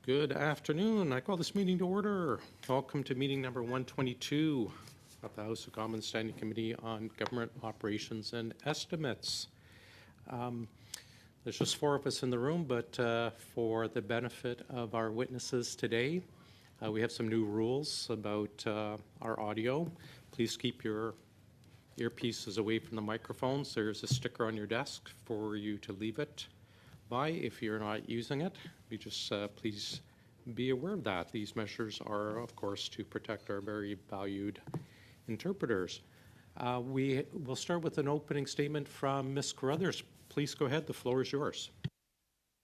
Good afternoon. I call this meeting to order. Welcome to meeting number 122 of the House of Commons Standing Committee on Government Operations and Estimates. There's just four of us in the room, but for the benefit of our witnesses today, we have some new rules about our audio. Please keep your earpieces away from the microphones. There's a sticker on your desk for you to leave it by if you're not using it. We just please be aware of that. These measures are, of course, to protect our very valued interpreters. We will start with an opening statement from Ms. Carruthers. Please go ahead. The floor is yours.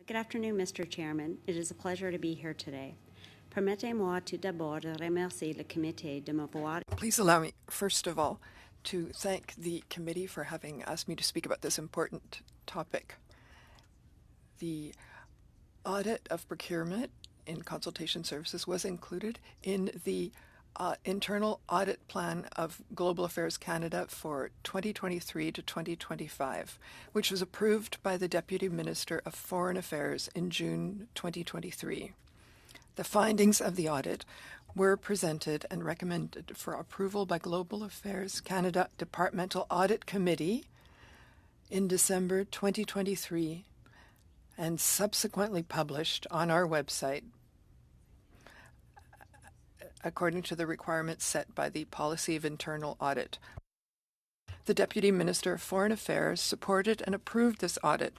Good afternoon, Mr. Chairman. It is a pleasure to be here today. Permettez-moi tout d'abord de remercier le comité de m'avoir. Please allow me, first of all, to thank the committee for having asked me to speak about this important topic. The audit of procurement in consultation services was included in the internal audit plan of Global Affairs Canada for 2023 to 2025, which was approved by the Deputy Minister of Foreign Affairs in June 2023. The findings of the audit were presented and recommended for approval by Global Affairs Canada Departmental Audit Committee in December 2023 and subsequently published on our website according to the requirements set by the Policy of Internal Audit. The Deputy Minister of Foreign Affairs supported and approved this audit,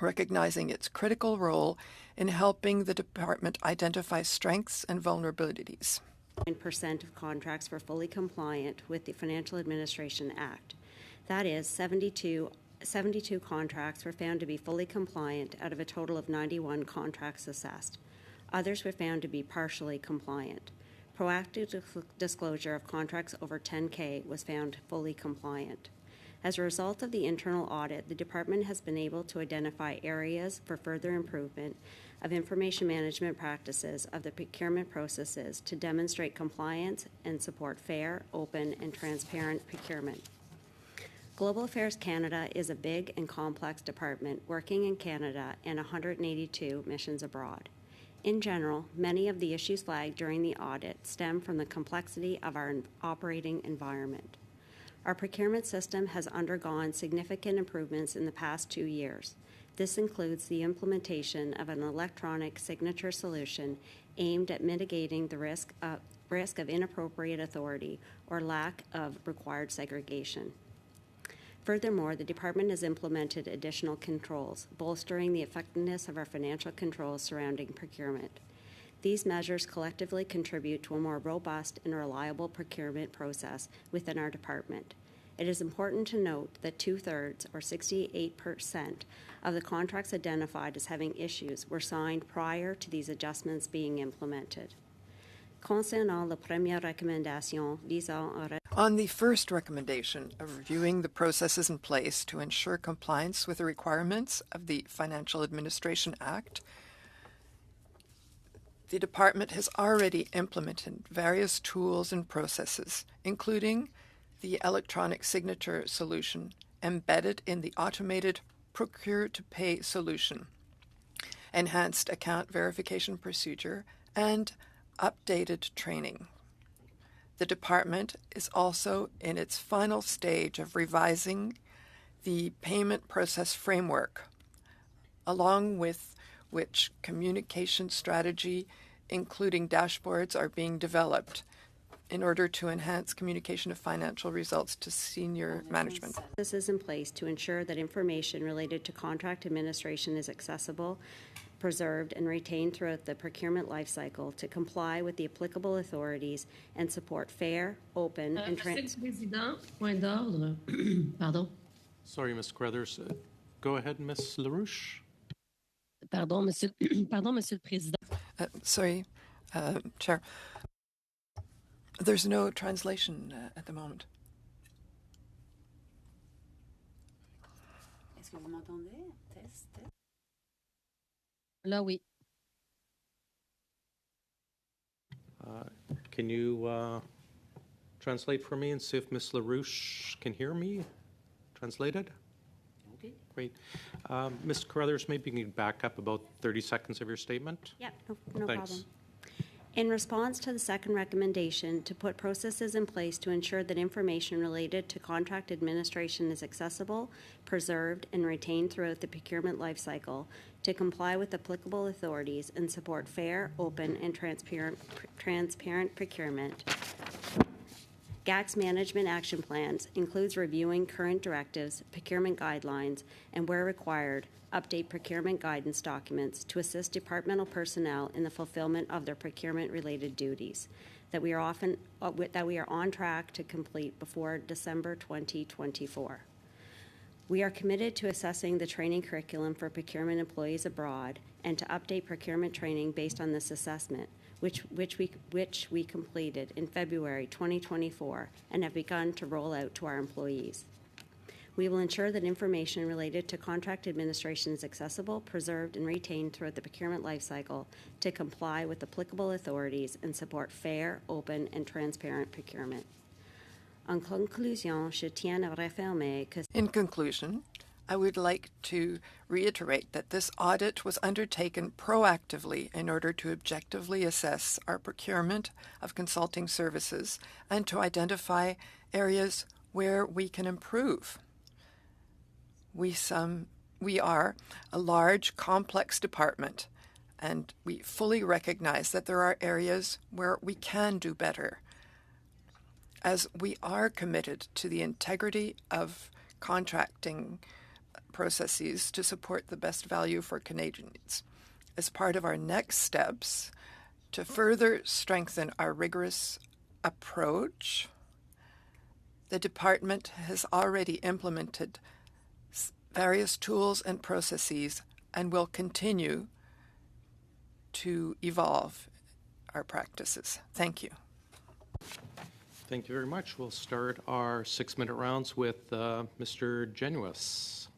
recognizing its critical role in helping the department identify strengths and vulnerabilities. 9% of contracts were fully compliant with the Financial Administration Act. That is, 72 contracts were found to be fully compliant out of a total of 91 contracts assessed. Others were found to be partially compliant. Proactive disclosure of contracts over 10K was found fully compliant. As a result of the internal audit, the department has been able to identify areas for further improvement of information management practices of the procurement processes to demonstrate compliance and support fair, open, and transparent procurement. Global Affairs Canada is a big and complex department working in Canada and 182 missions abroad. In general, many of the issues flagged during the audit stem from the complexity of our operating environment. Our procurement system has undergone significant improvements in the past 2 years. This includes the implementation of an electronic signature solution aimed at mitigating the risk of inappropriate authority or lack of required segregation. Furthermore, the department has implemented additional controls, bolstering the effectiveness of our financial controls surrounding procurement. These measures collectively contribute to a more robust and reliable procurement process within our department. It is important to note that 2/3, or 68%, of the contracts identified as having issues were signed prior to these adjustments being implemented. Concernant la première recommandation visant à On the first recommendation of reviewing the processes in place to ensure compliance with the requirements of the Financial Administration Act, the department has already implemented various tools and processes, including the electronic signature solution embedded in the automated procure-to-pay solution, enhanced account verification procedure, and updated training. The department is also in its final stage of revising the payment process framework, along with which communication strategy, including dashboards, are being developed in order to enhance communication of financial results to senior management. This is in place to ensure that information related to contract administration is accessible, preserved, and retained throughout the procurement lifecycle to comply with the applicable authorities and support fair, open, and Président, point d'ordre. Pardon. Sorry, Ms. Carruthers. Go ahead, Ms. LaRouche. Pardon, Monsieur le Président. Sorry, Chair. There's no translation at the moment. Est-ce que vous m'entendez? Test. Là, oui. Can you translate for me and see if Ms. LaRouche can hear me translated? Ok. repeat? Great. Ms. Carruthers, maybe you can back up about 30 seconds of your statement? Yep, no Thanks. problem. In response to the second recommendation to put processes in place to ensure that information related to contract administration is accessible, preserved, and retained throughout the procurement lifecycle to comply with applicable authorities and support fair, open, and transparent procurement, GAC's management action plans includes reviewing current directives, procurement guidelines, and where required, update procurement guidance documents to assist departmental personnel in the fulfillment of their procurement-related duties that we are on track to complete before December 2024. We are committed to assessing the training curriculum for procurement employees abroad and to update procurement training based on this assessment, which we completed in February 2024 and have begun to roll out to our employees. We will ensure that information related to contract administration is accessible, preserved, and retained throughout the procurement lifecycle to comply with applicable authorities and support fair, open, and transparent procurement. En conclusion, je tiens à réaffirmer que... In conclusion, I would like to reiterate that this audit was undertaken proactively in order to objectively assess our procurement of consulting services and to identify areas where we can improve. We are a large, complex department, and we fully recognize that there are areas where we can do better, as we are committed to the integrity of contracting processes to support the best value for Canadians. As part of our next steps to further strengthen our rigorous approach, the department has already implemented various tools and processes and will continue to evolve our practices. Thank you. Thank you very much. We'll start our 6-minute rounds with Mr. Genuis.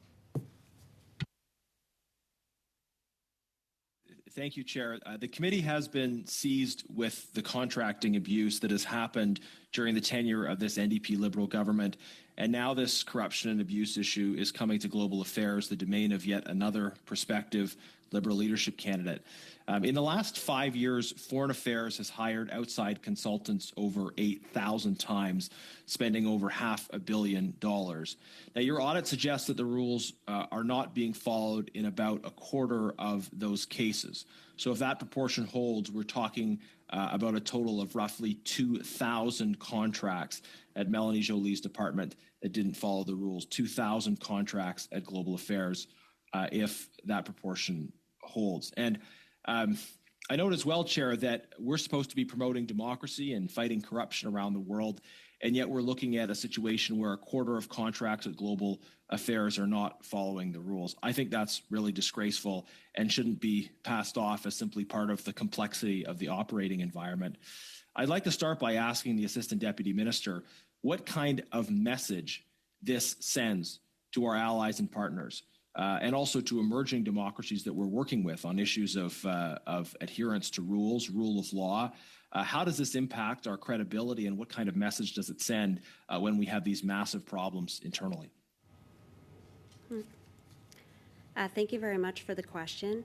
Thank you, Chair. The committee has been seized with the contracting abuse that has happened during the tenure of this NDP Liberal government, and now this corruption and abuse issue is coming to global affairs, the domain of yet another prospective Liberal leadership candidate. In the last 5 years, Foreign Affairs has hired outside consultants over 8,000 times, spending over $500 million. Now, your audit suggests that the rules are not being followed in about a quarter of those cases. So if that proportion holds, we're talking about a total of roughly 2,000 contracts at Melanie Joly's department that didn't follow the rules, 2,000 contracts at Global Affairs if that proportion holds. And I note as well, Chair, that we're supposed to be promoting democracy and fighting corruption around the world, and yet we're looking at a situation where a quarter of contracts at Global Affairs are not following the rules. I think that's really disgraceful and shouldn't be passed off as simply part of the complexity of the operating environment. I'd like to start by asking the Assistant Deputy Minister what kind of message this sends to our allies and partners, and also to emerging democracies that we're working with on issues of adherence to rules, rule of law. How does this impact our credibility, and what kind of message does it send when we have these massive problems internally? Thank you very much for the question.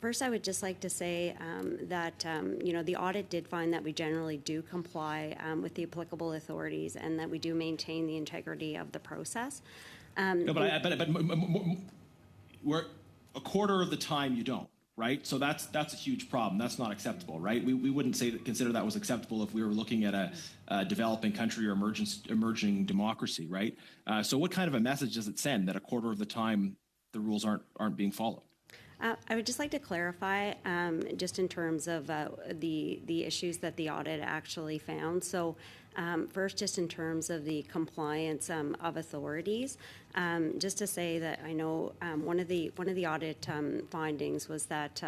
First, I would just like to say that the audit did find that we generally do comply with the applicable authorities and that we do maintain the integrity of the process. No, but we're a quarter of the time you don't, right? So that's a huge problem. That's not acceptable, right? We wouldn't consider that was acceptable if we were looking at a developing country or emerging democracy, right? So what kind of a message does it send that a quarter of the time the rules aren't being followed? I would just like to clarify, just in terms of the issues that the audit actually found. So, first, just in terms of the compliance of authorities, just to say that I know one of the audit findings was that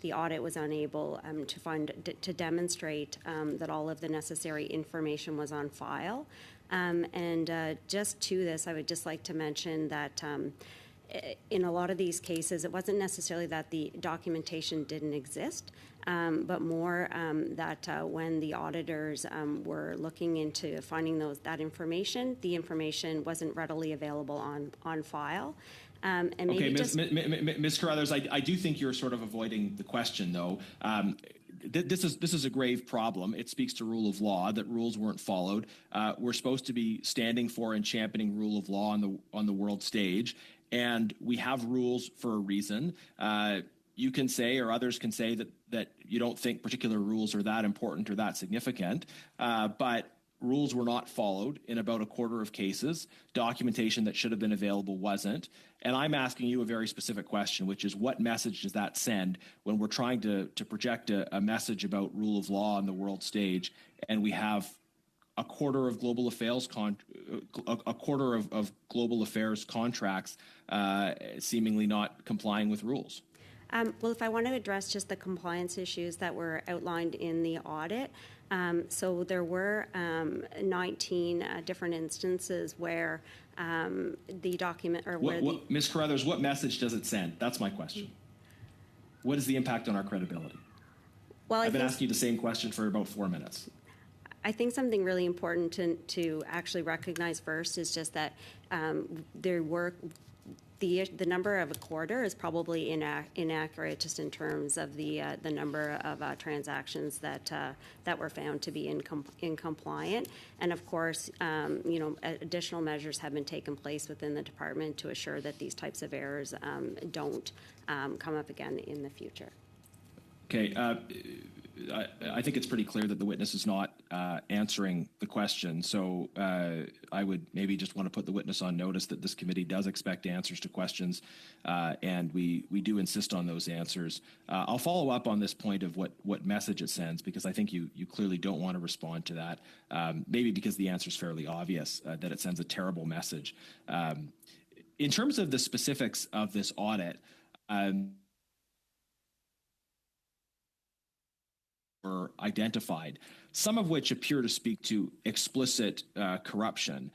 the audit was unable to demonstrate that all of the necessary information was on file. And just to this, I would just like to mention that. in a lot of these cases, it wasn't necessarily that the documentation didn't exist, but more that when the auditors were looking into finding that information, the information wasn't readily available on file. And maybe Okay, Ms. Carruthers, I do think you're sort of avoiding the question, though. This is a grave problem. It speaks to rule of law, that rules weren't followed. We're supposed to be standing for and championing rule of law on the world stage, and we have rules for a reason. You can say, or others can say, that you don't think particular rules are that important or that significant, but rules were not followed in about a quarter of cases. Documentation that should have been available wasn't. And I'm asking you a very specific question, which is, what message does that send when we're trying to project a message about rule of law on the world stage, and we have a quarter of global affairs global affairs contracts seemingly not complying with rules? Well, if I want to address just the compliance issues that were outlined in the audit, so there were 19 different instances where the document or where Ms. Carruthers, what message does it send? That's my question. What is the impact on our credibility? Well, I've been asking you the same question for about 4 minutes. I think something really important to actually recognize first is just that there were the number of a quarter is probably inaccurate just in terms of the number of transactions that were found to be incompliant. And of course, additional measures have been taken place within the department to assure that these types of errors don't come up again in the future. Okay. I think it's pretty clear that the witness is not answering the question. So I would maybe just want to put the witness on notice that this committee does expect answers to questions, and we do insist on those answers. I'll follow up on this point of what message it sends, because I think you clearly don't want to respond to that, maybe because the answer is fairly obvious, that it sends a terrible message. In terms of the specifics of this audit, were identified, some of which appear to speak to explicit corruption.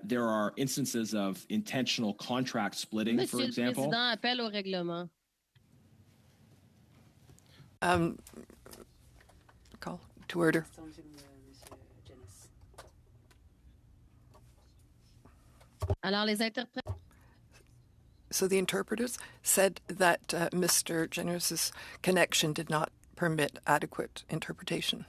There are instances of intentional contract splitting, for example. Monsieur le Président, appel au règlement. Call to order. Alors, les interprètes. So the interpreters said that Mr. Generous's connection did not permit adequate interpretation.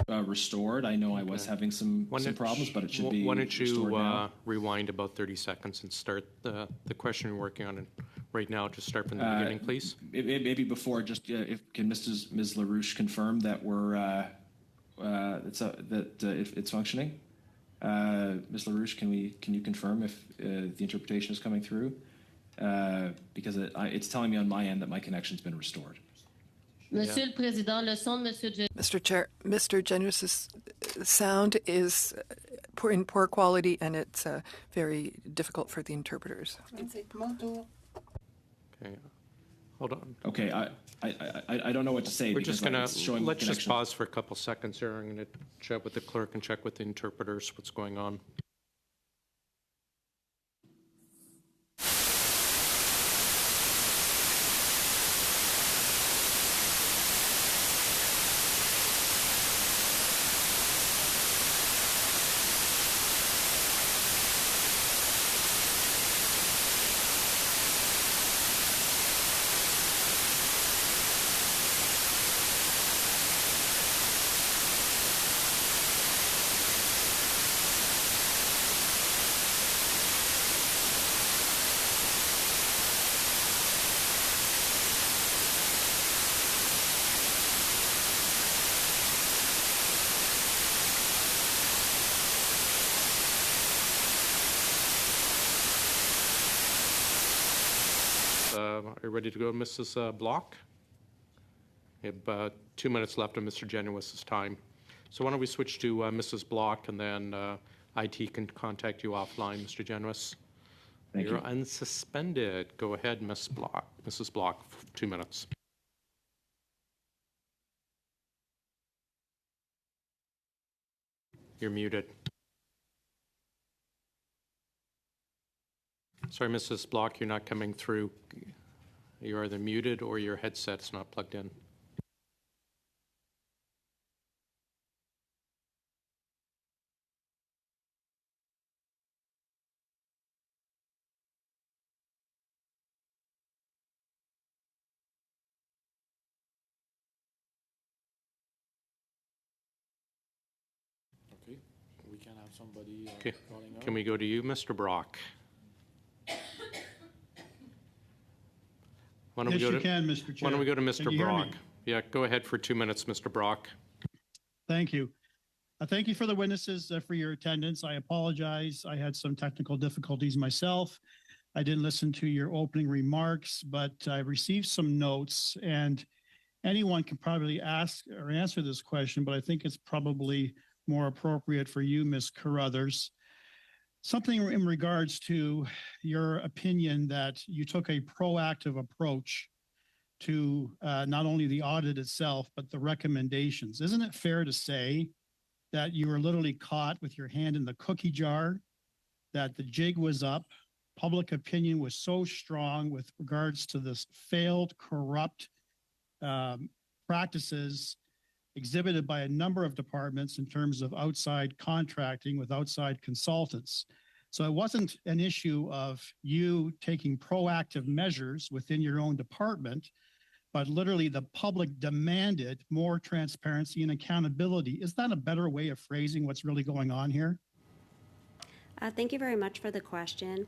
Restored. I know I was having some problems, but it should be Why don't restored you now. rewind about 30 seconds and start the question you're working on right now. Just start from the beginning, please. Maybe before, just can Ms. LaRouche confirm that it's functioning? Ms. LaRouche, can you confirm if the interpretation is coming through? Because it's telling me on my end that my connection's been restored. Monsieur le Président, le son de Monsieur Mr. Chair, Mr. Generous's sound is in poor quality, and it's very difficult for the interpreters. Okay, hold on. Okay, I don't know what to say. We're just gonna let's just connection. pause for a couple seconds here. I'm going to chat with the clerk and check with the interpreters what's going on. Are you ready to go, Mrs. Block? We have about 2 minutes left of Mr. Genuis's time. So why don't we switch to Mrs. Block, and then IT can contact you offline, Mr. Genuis. Thank You're you. unsuspended. Go ahead, Mrs. Block, 2 minutes. You're muted. Sorry, Mrs. Block, you're not coming through. You're either muted or your headset's not plugged in. Okay, we can have somebody Okay. calling out. Can we go to you, Mr. Brock? Why don't Yes, we go you to, can, Mr. Chair. Why don't we go to Can Mr. you hear me? Brock? Yeah, go ahead for 2 minutes, Mr. Brock. Thank you. Thank you for the witnesses for your attendance. I apologize. I had some technical difficulties myself. I didn't listen to your opening remarks, but I received some notes, and anyone can probably ask or answer this question, but I think it's probably more appropriate for you, Ms. Carruthers. Something in regards to your opinion that you took a proactive approach to not only the audit itself, but the recommendations. Isn't it fair to say that you were literally caught with your hand in the cookie jar, that the jig was up, public opinion was so strong with regards to this failed, corrupt practices exhibited by a number of departments in terms of outside contracting with outside consultants? So it wasn't an issue of you taking proactive measures within your own department, but literally the public demanded more transparency and accountability. Is that a better way of phrasing what's really going on here? Thank you very much for the question.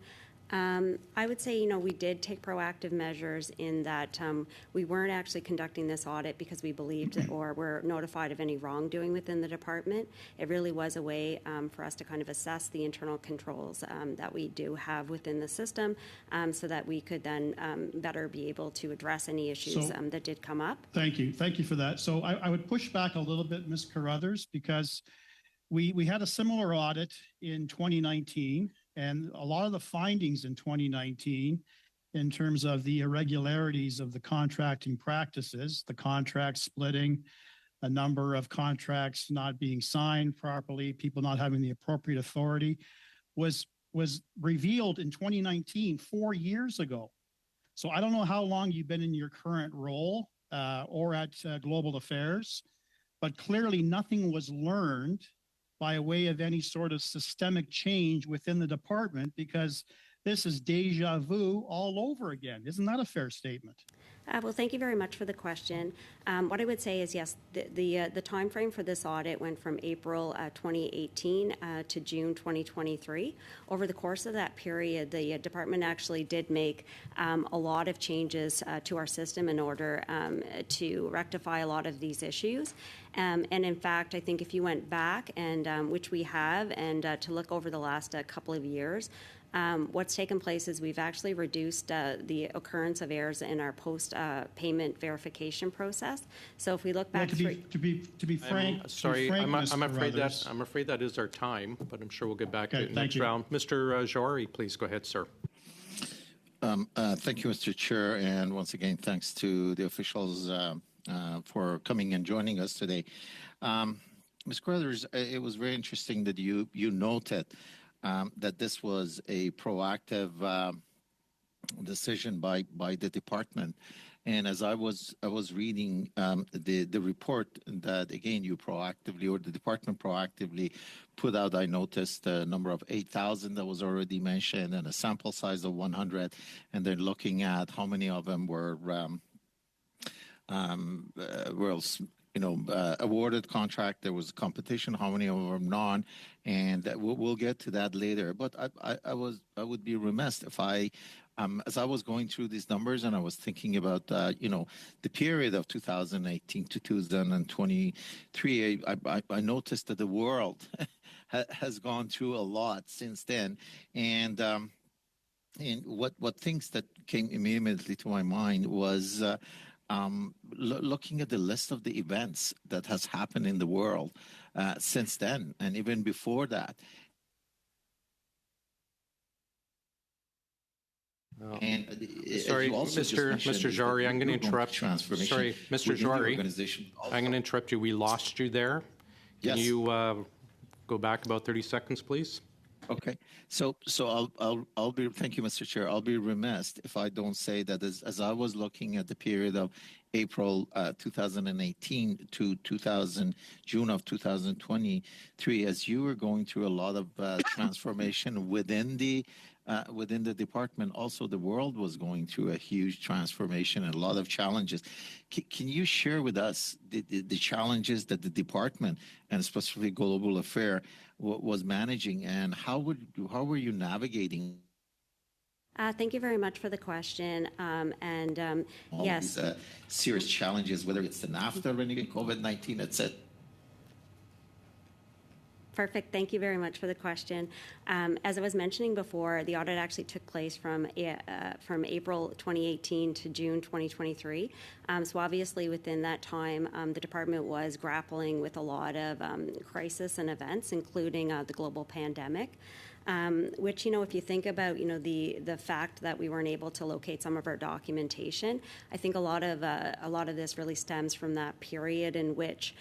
I would say, we did take proactive measures in that we weren't actually conducting this audit because we believed or were notified of any wrongdoing within the department. It really was a way for us to kind of assess the internal controls that we do have within the system so that we could then better be able to address any issues that did come up. Thank you. Thank you for that. So I would push back a little bit, Ms. Carruthers, because we had a similar audit in 2019, and a lot of the findings in 2019 in terms of the irregularities of the contracting practices, the contract splitting, a number of contracts not being signed properly, people not having the appropriate authority, was revealed in 2019, 4 years ago. So I don't know how long you've been in your current role or at Global Affairs, but clearly nothing was learned by way of any sort of systemic change within the department, because this is deja vu all over again. Isn't that a fair statement? Well, thank you very much for the question. What I would say is, yes, the time frame for this audit went from April 2018 to June 2023. Over the course of that period, the department actually did make a lot of changes to our system in order to rectify a lot of these issues. And in fact, I think if you went back, and which we have, and to look over the last couple of years, what's taken place is we've actually reduced the occurrence of errors in our post-payment verification process. So if we look back, Well, to be frank, Sorry, Ms. I'm afraid Carruthers. that is our time, but I'm sure we'll get back to Okay, it thank next you. round. Mr. Jory, please go ahead, sir. Thank you, Mr. Chair, and once again, thanks to the officials for coming and joining us today. Ms. Carruthers, it was very interesting that you noted that this was a proactive decision by the department. And as I was reading the report that, again, you proactively, or the department proactively put out, I noticed a number of 8,000 that was already mentioned and a sample size of 100. And then looking at how many of them were awarded contract, there was competition, how many of them were non, and we'll get to that later. But I would be remiss if as I was going through these numbers and I was thinking about, the period of 2018 to 2023, I noticed that the world has gone through a lot since then. And what things that came immediately to my mind was looking at the list of the events that has happened in the world since then, and even before that. And Sorry, Mr. Jory, I'm going to interrupt. Sorry, Mr. Jory, I'm going to interrupt you. We lost you there. Can Yes. you go back about 30 seconds, please? Okay, I'll be. Thank you, Mr. Chair. I'll be remiss if I don't say that as I was looking at the period of April 2018 to June of 2023, as you were going through a lot of transformation within the department, also the world was going through a huge transformation and a lot of challenges. Can you share with us the challenges that the department and specifically global affair was managing, and how were you navigating Thank you very much for the question. all Yes. these serious challenges, whether it's the NAFTA renegade, COVID-19, etc.? Perfect. Thank you very much for the question. As I was mentioning before, the audit actually took place from April 2018 to June 2023. So obviously within that time, the department was grappling with a lot of crisis and events, including the global pandemic. Which, if you think about, the fact that we weren't able to locate some of our documentation, I think a lot of this really stems from that period in which,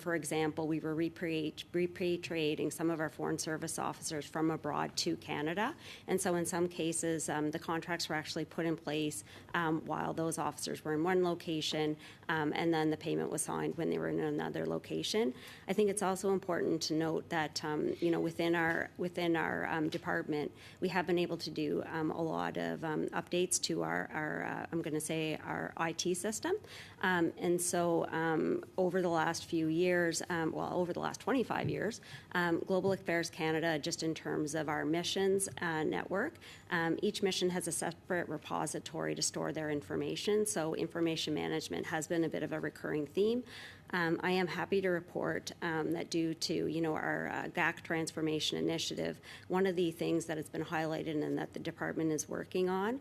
for example, we were repatriating some of our foreign service officers from abroad to Canada. And so in some cases, the contracts were actually put in place while those officers were in one location, and then the payment was signed when they were in another location. I think it's also important to note that, within our department, we have been able to do a lot of updates to our I'm going to say our IT system. And so over the last few years, over the last 25 years, Global Affairs Canada, just in terms of our missions network, each mission has a separate repository to store their information. So information management has been a bit of a recurring theme. I am happy to report that due to our GAC transformation initiative, one of the things that has been highlighted and that the department is working on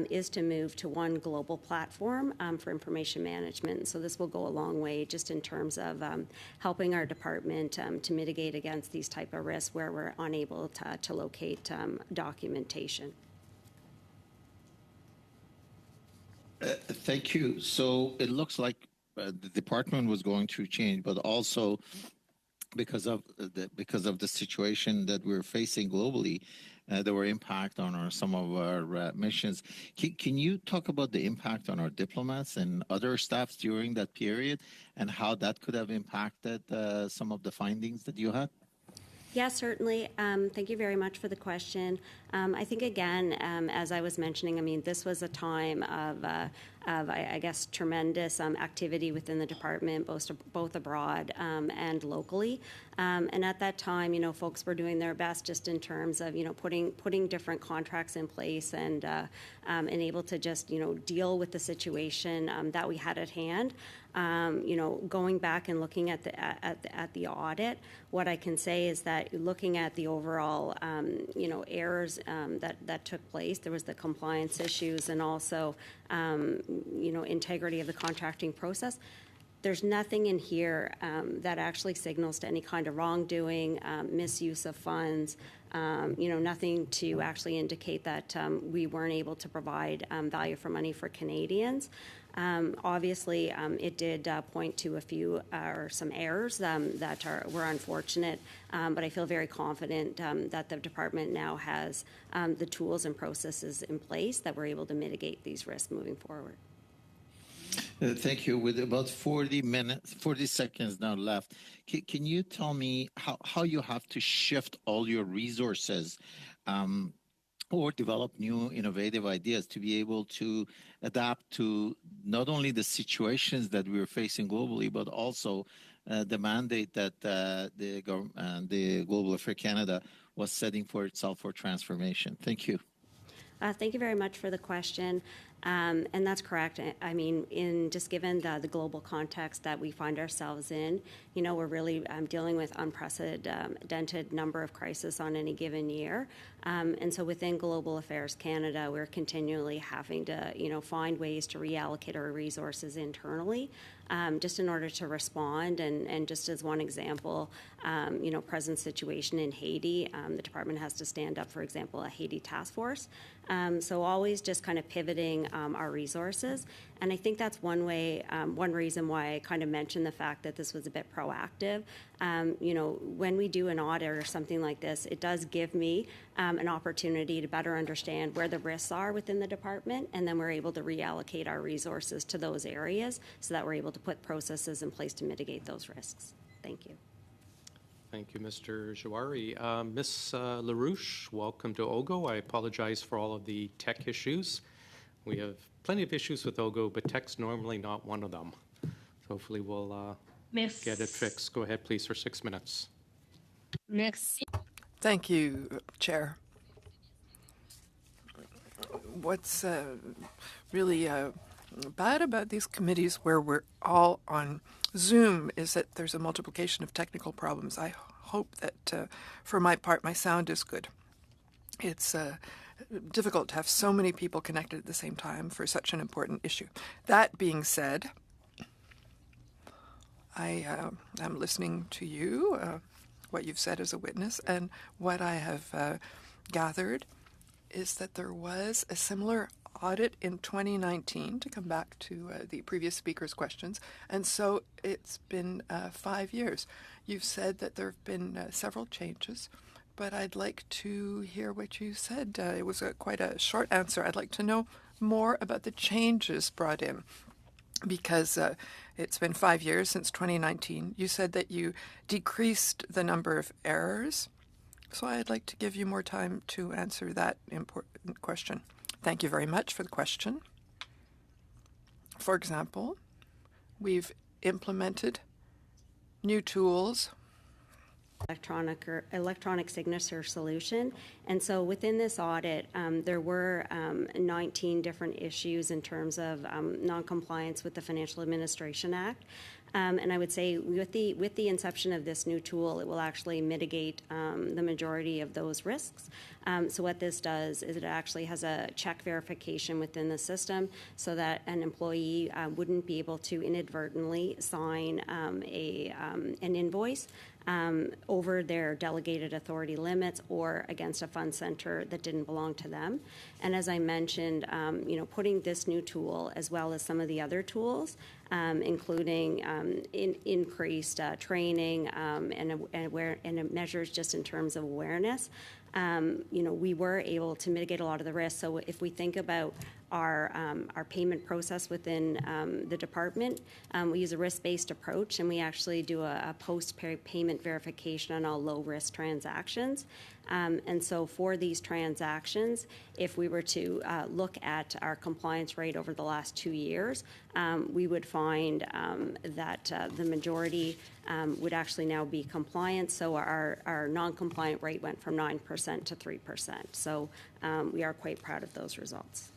is to move to one global platform for information management. So this will go a long way just in terms of helping our department to mitigate against these type of risks where we're unable to locate documentation. Thank you. So it looks like the department was going through change, but also because of the situation that we're facing globally, there were impact on some of our missions. Can you talk about the impact on our diplomats and other staffs during that period, and how that could have impacted some of the findings that you had? Yeah, certainly. Thank you very much for the question. I think, again, as I was mentioning, this was a time of I guess, tremendous activity within the department, both abroad and locally. And at that time, folks were doing their best just in terms of, putting different contracts in place and able to just, deal with the situation that we had at hand. Going back and looking at the audit, what I can say is that looking at the overall, errors that took place, there was the compliance issues and also, integrity of the contracting process. There's nothing in here that actually signals to any kind of wrongdoing, misuse of funds, nothing to actually indicate that we weren't able to provide value for money for Canadians. Obviously, it did point to a few or some errors that were unfortunate, but I feel very confident that the department now has the tools and processes in place that we're able to mitigate these risks moving forward. Thank you. With about 40 seconds now left, can you tell me how you have to shift all your resources or develop new innovative ideas to be able to adapt to not only the situations that we're facing globally, but also the mandate that the Global Affairs Canada was setting for itself for transformation? Thank you. Thank you very much for the question. And that's correct. I mean, in just given the global context that we find ourselves in, we're really dealing with unprecedented number of crises on any given year. And so within Global Affairs Canada, we're continually having to, find ways to reallocate our resources internally, just in order to respond. And just as one example, present situation in Haiti, the department has to stand up, for example, a Haiti task force. So always just kind of pivoting our resources. And I think that's one way, one reason why I kind of mentioned the fact that this was a bit proactive. When we do an audit or something like this, it does give me an opportunity to better understand where the risks are within the department, and then we're able to reallocate our resources to those areas so that we're able to put processes in place to mitigate those risks. Thank you. Thank you, Mr. Jawari. Ms. LaRouche, welcome to OGGO. I apologize for all of the tech issues. We have plenty of issues with OGGO, but tech's normally not one of them. So hopefully we'll get it fixed. Go ahead, please, for 6 minutes. Merci. Thank you, Chair. What's really bad about these committees where we're all on Zoom is that there's a multiplication of technical problems. I hope that, for my part, my sound is good. It's difficult to have so many people connected at the same time for such an important issue. That being said, I am listening to you, what you've said as a witness, and what I have gathered is that there was a similar audit in 2019, to come back to the previous speaker's questions, and so it's been 5 years. You've said that there have been several changes, but I'd like to hear what you said. It was quite a short answer. I'd like to know more about the changes brought in, because it's been 5 years since 2019. You said that you decreased the number of errors, so I'd like to give you more time to answer that important question. Thank you very much for the question. For example, we've implemented new tools. Electronic signature solution. And so within this audit, there were 19 different issues in terms of noncompliance with the Financial Administration Act. And I would say with the inception of this new tool, it will actually mitigate the majority of those risks. So what this does is it actually has a check verification within the system so that an employee wouldn't be able to inadvertently sign an invoice over their delegated authority limits or against a fund center that didn't belong to them. And as I mentioned, putting this new tool as well as some of the other tools, including increased training and measures just in terms of awareness, we were able to mitigate a lot of the risks. So if we think about our payment process within the department, we use a risk-based approach, and we actually do a post-payment verification on all low-risk transactions. And so for these transactions, if we were to look at our compliance rate over the last 2 years, we would find that the majority would actually now be compliant. So our non-compliant rate went from 9% to 3%. So we are quite proud of those results.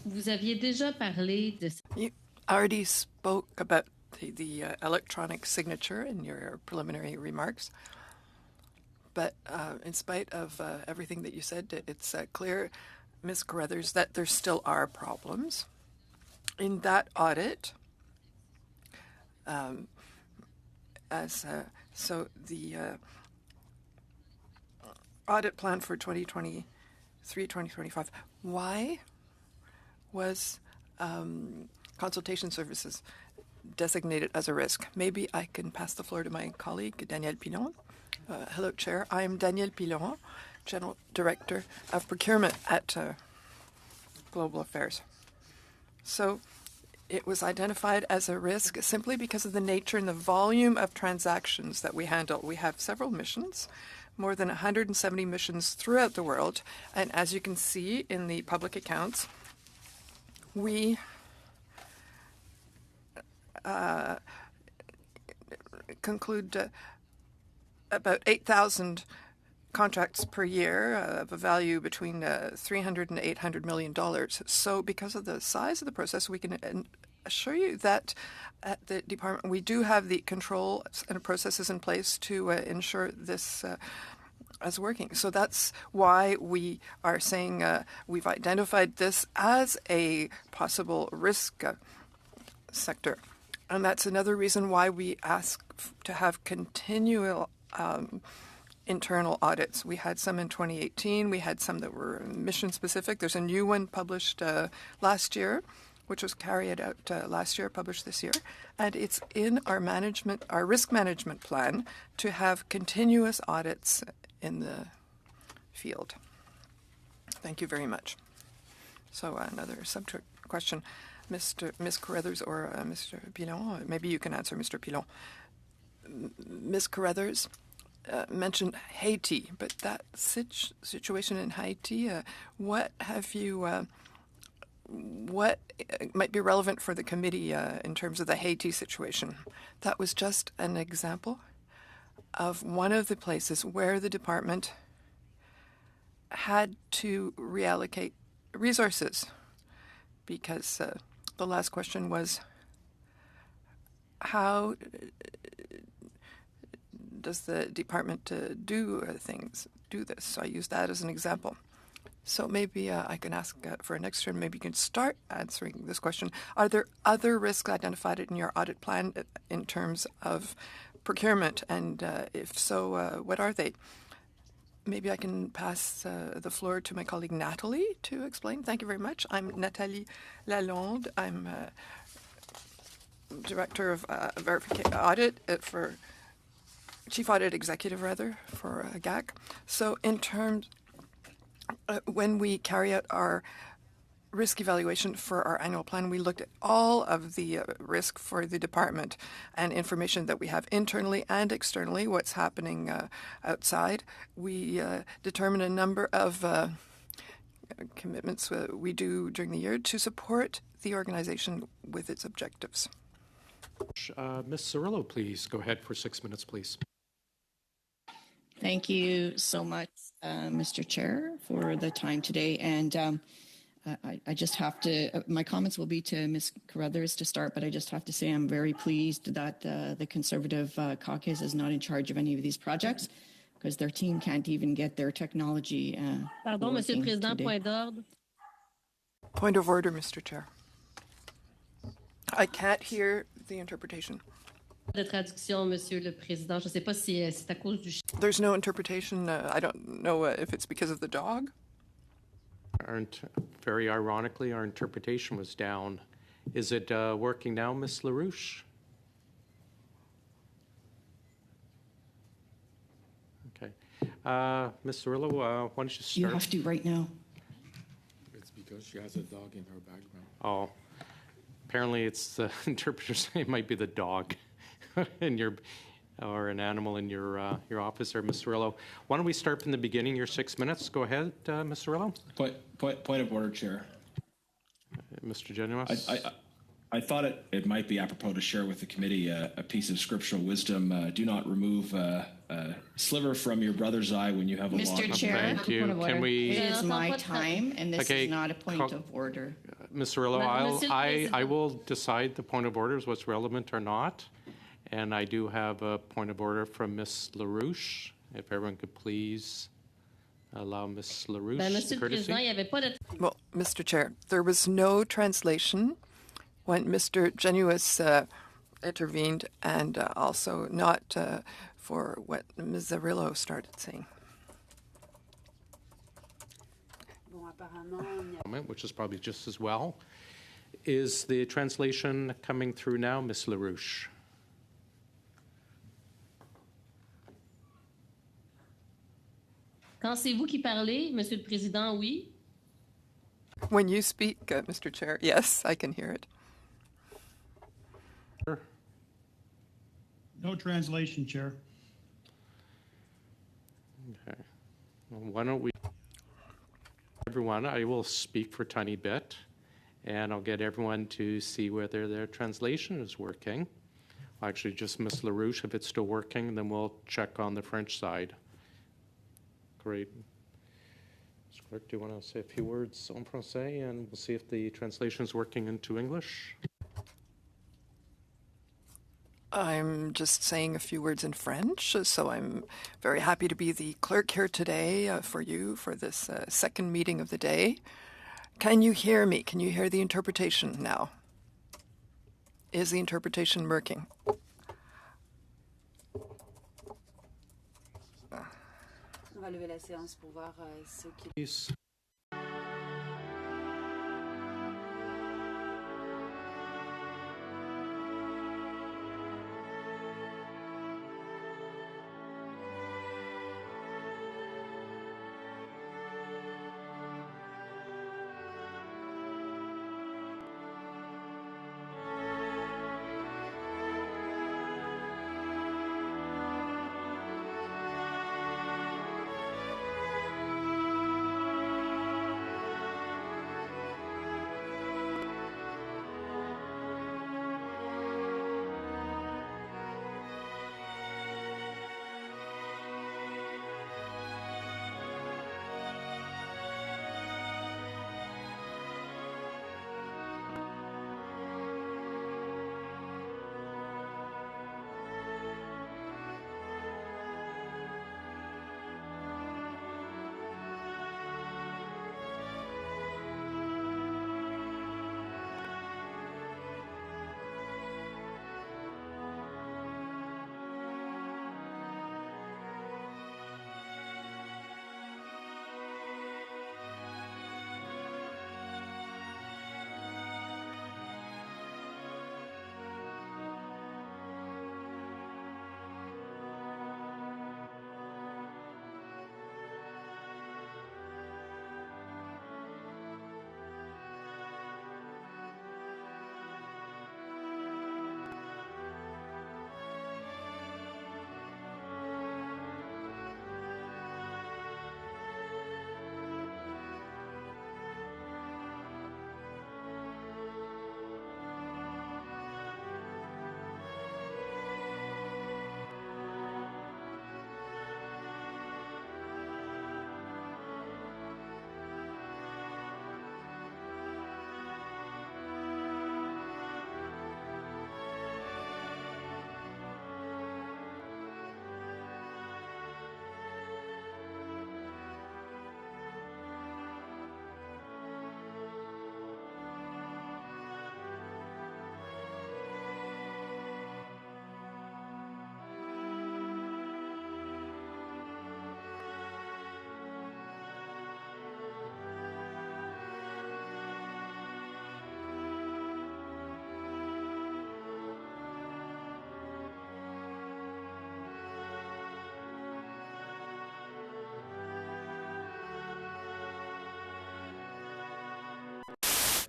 Vous aviez déjà parlé de... You already spoke about the electronic signature in your preliminary remarks, but in spite of everything that you said, it's clear, Ms. Carruthers, that there still are problems. In that audit, so the audit plan for 2023-2025, why was consultation services designated as a risk? Maybe I can pass the floor to my colleague, Danielle Pilon. Hello, Chair. I'm Danielle Pilon, General Director of Procurement at Global Affairs. So it was identified as a risk simply because of the nature and the volume of transactions that we handle. We have several missions, more than 170 missions throughout the world. And as you can see in the public accounts, we conclude about 8,000 contracts per year of a value between $300 and $800 million. So because of the size of the process, we can assure you that at the department we do have the controls and processes in place to ensure this as working. So that's why we are saying we've identified this as a possible risk sector. And that's another reason why we ask to have continual internal audits. We had some in 2018. We had some that were mission specific. There's a new one published last year, which was carried out last year, published this year. And it's in our risk management plan to have continuous audits in the field. Thank you very much. So another subject question. Ms. Carruthers or Mr. Pilon, maybe you can answer, Mr. Pilon. Ms. Carruthers mentioned Haiti, but that situation in Haiti, what might be relevant for the committee in terms of the Haiti situation? That was just an example of one of the places where the department had to reallocate resources, because the last question was, how does the department do this? So I use that as an example. So maybe I can ask for an extra, maybe you can start answering this question. Are there other risks identified in your audit plan in terms of procurement? And if so, what are they? Maybe I can pass the floor to my colleague Nathalie to explain. Thank you very much. I'm Nathalie Lalonde. I'm Director of Audit for Chief Audit Executive, rather, for GAC. So in terms, when we carry out our risk evaluation for our annual plan, we looked at all of the risk for the department and information that we have internally and externally, what's happening outside. We determine a number of commitments we do during the year to support the organization with its objectives. Ms. Cirillo, please go ahead for 6 minutes, please. Thank you so much, Mr. Chair, for the time today. And I just have to, my comments will be to Ms. Carruthers to start, but I just have to say I'm very pleased that the Conservative caucus is not in charge of any of these projects, because their team can't even get their technology. Pardon, Monsieur le Président, today. point d'ordre. Point of order, Mr. Chair. I can't hear the interpretation. De traduction, Monsieur le Président. Je ne sais pas si c'est à cause du. There's no interpretation. I don't know if it's because of the dog. Very ironically, our interpretation was down. Is it working now, Ms. LaRouche? Okay. Ms. Cirillo, why don't you start? You have to right now. It's because she has a dog in her background. Oh, apparently it's the interpreter saying it might be the dog in your, or an animal in your office there, Ms. Cirillo. Why don't we start from the beginning, your 6 minutes? Go ahead, Ms. Cirillo. Point of order, Chair. Mr. Genuis. I thought it might be apropos to share with the committee a piece of scriptural wisdom. Do not remove a sliver from your brother's eye when you have a Mr. walk. Chair, Thank you. Can we? It is my time, and this Okay, is not a point of order. Ms. Cirillo, Monsieur le I Président. will decide the point of orders, what's relevant or not. And I do have a point of order from Ms. LaRouche. If everyone could please allow Ms. LaRouche Monsieur le courtesy. Président, il n'y avait pas de. Well, Mr. Chair, there was no translation when Mr. Genuis intervened, and also not for what Ms. Cirillo started saying. Bon, apparemment, il y a Which is probably just as well. Is the translation coming through now, Ms. LaRouche? Quand c'est vous qui parlez, Monsieur le Président, oui. When you speak, Mr. Chair, yes, I can hear it. No translation, Chair. Okay. Well, why don't we, everyone, I will speak for a tiny bit, and I'll get everyone to see whether their translation is working. Actually, just Ms. LaRouche, if it's still working, then we'll check on the French side. Great. Mr. Clerk, do you want to say a few words en français, and we'll see if the translation is working into English? I'm just saying a few words in French, so I'm very happy to be the clerk here today for you for this second meeting of the day. Can you hear me? Can you hear the interpretation now? Is the interpretation working? On va lever la séance pour voir ce qui... Please.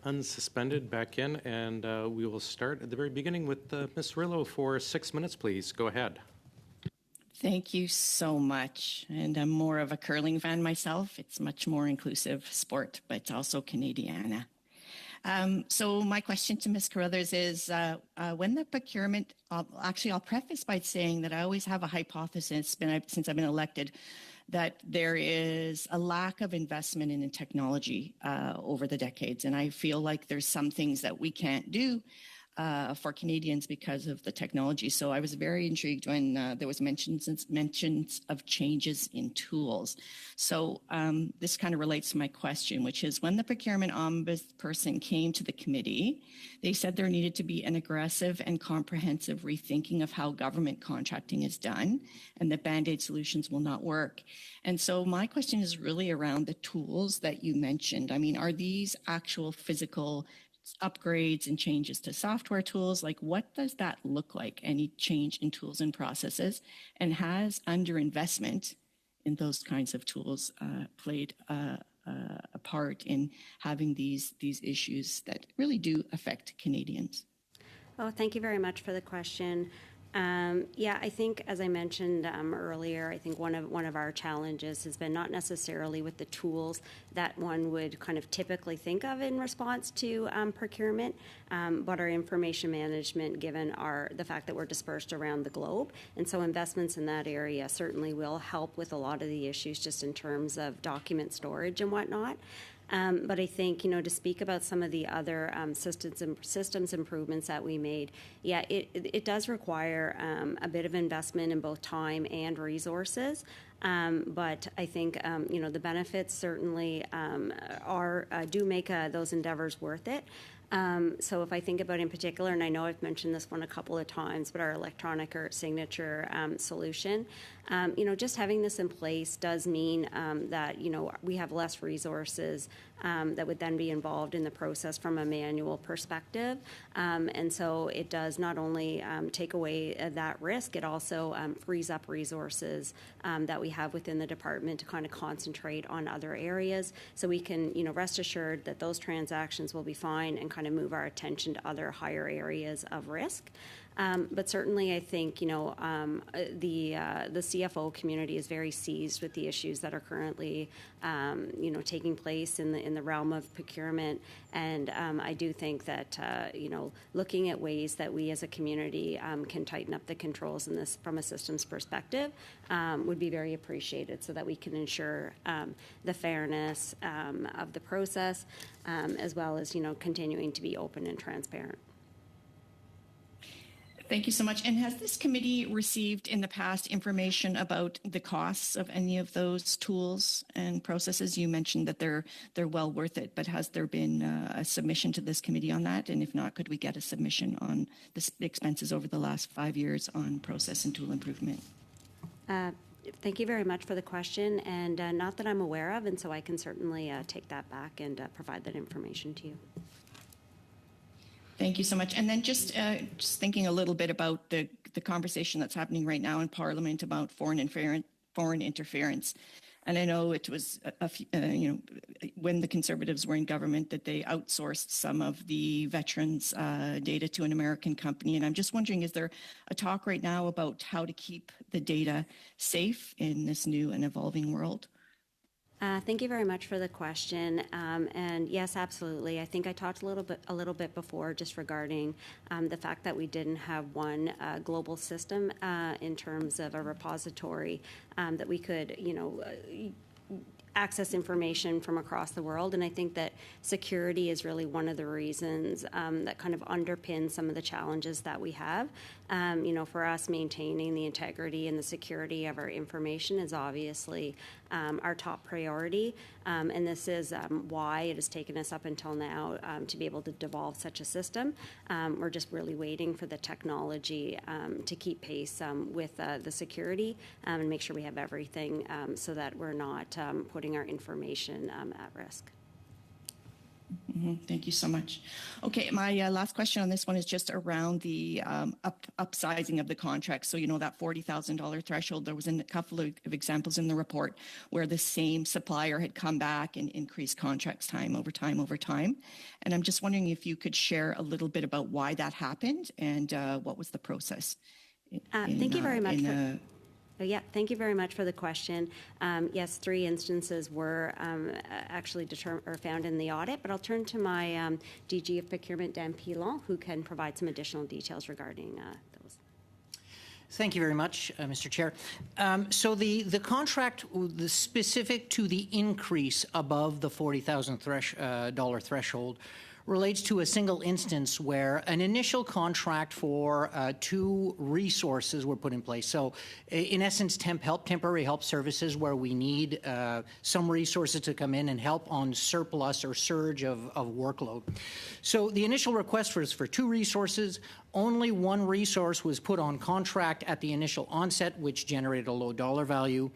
Unsuspended back in, and we will start at the very beginning with Ms. Rillo for 6 minutes, please. Go ahead. Thank you so much. And I'm more of a curling fan myself. It's much more inclusive sport, but it's also Canadiana. So my question to Ms. Carruthers is, when the procurement, I'll preface by saying that I always have a hypothesis since I've been elected that there is a lack of investment in technology over the decades. And I feel like there's some things that we can't do for Canadians because of the technology. So I was very intrigued when there was mentions of changes in tools. So this kind of relates to my question, which is when the procurement ombudsperson came to the committee, they said there needed to be an aggressive and comprehensive rethinking of how government contracting is done, and that Band-Aid solutions will not work. And so my question is really around the tools that you mentioned. I mean, are these actual physical upgrades and changes to software tools? Like, what does that look like? Any change in tools and processes? And has underinvestment in those kinds of tools played a part in having these issues that really do affect Canadians? Oh, thank you very much for the question. Yeah, I think, as I mentioned earlier, I think one of our challenges has been not necessarily with the tools that one would kind of typically think of in response to procurement, but our information management, given the fact that we're dispersed around the globe. And so investments in that area certainly will help with a lot of the issues just in terms of document storage and whatnot. But I think, to speak about some of the other systems improvements that we made, yeah, it does require a bit of investment in both time and resources. But I think, the benefits certainly do make those endeavors worth it. So if I think about in particular, and I know I've mentioned this one a couple of times, but our electronic or signature solution, just having this in place does mean that, we have less resources that would then be involved in the process from a manual perspective. And so it does not only take away that risk, it also frees up resources that we have within the department to kind of concentrate on other areas. So we can, rest assured that those transactions will be fine and kind of move our attention to other higher areas of risk. But certainly, I think the CFO community is very seized with the issues that are currently taking place in the realm of procurement, and I do think that looking at ways that we as a community can tighten up the controls in this from a systems perspective would be very appreciated, so that we can ensure the fairness of the process, as well as continuing to be open and transparent. Thank you so much. And has this committee received in the past information about the costs of any of those tools and processes? You mentioned that they're well worth it, but has there been a submission to this committee on that? And if not, could we get a submission on the expenses over the last 5 years on process and tool improvement? Thank you very much for the question, and not that I'm aware of, and so I can certainly take that back and provide that information to you. Thank you so much. And then just thinking a little bit about the conversation that's happening right now in Parliament about foreign interference. And I know it was when the Conservatives were in government that they outsourced some of the veterans' data to an American company. And I'm just wondering, is there a talk right now about how to keep the data safe in this new and evolving world? Thank you very much for the question. And yes, absolutely. I think I talked a little bit before just regarding the fact that we didn't have one global system in terms of a repository that we could, access information from across the world. And I think that security is really one of the reasons that kind of underpins some of the challenges that we have. For us, maintaining the integrity and the security of our information is obviously our top priority. And this is why it has taken us up until now to be able to devolve such a system. We're just really waiting for the technology to keep pace with the security and make sure we have everything so that we're not putting our information at risk. Mm-hmm. Thank you so much. Okay, my last question on this one is just around the upsizing of the contract. So, that $40,000 threshold, there was a couple of examples in the report where the same supplier had come back and increased contracts time over time. And I'm just wondering if you could share a little bit about why that happened and what was the process. Thank you very much. Thank you very much for the question. Yes, 3 instances were actually found in the audit, but I'll turn to my DG of Procurement, Dan Pilon, who can provide some additional details regarding those. Thank you very much, Mr. Chair. So the contract specific to the increase above the $40,000 threshold relates to a single instance where an initial contract for 2 resources were put in place. So in essence, temporary help services where we need some resources to come in and help on surplus or surge of workload. So the initial request was for 2 resources. Only 1 resource was put on contract at the initial onset, which generated a low dollar value.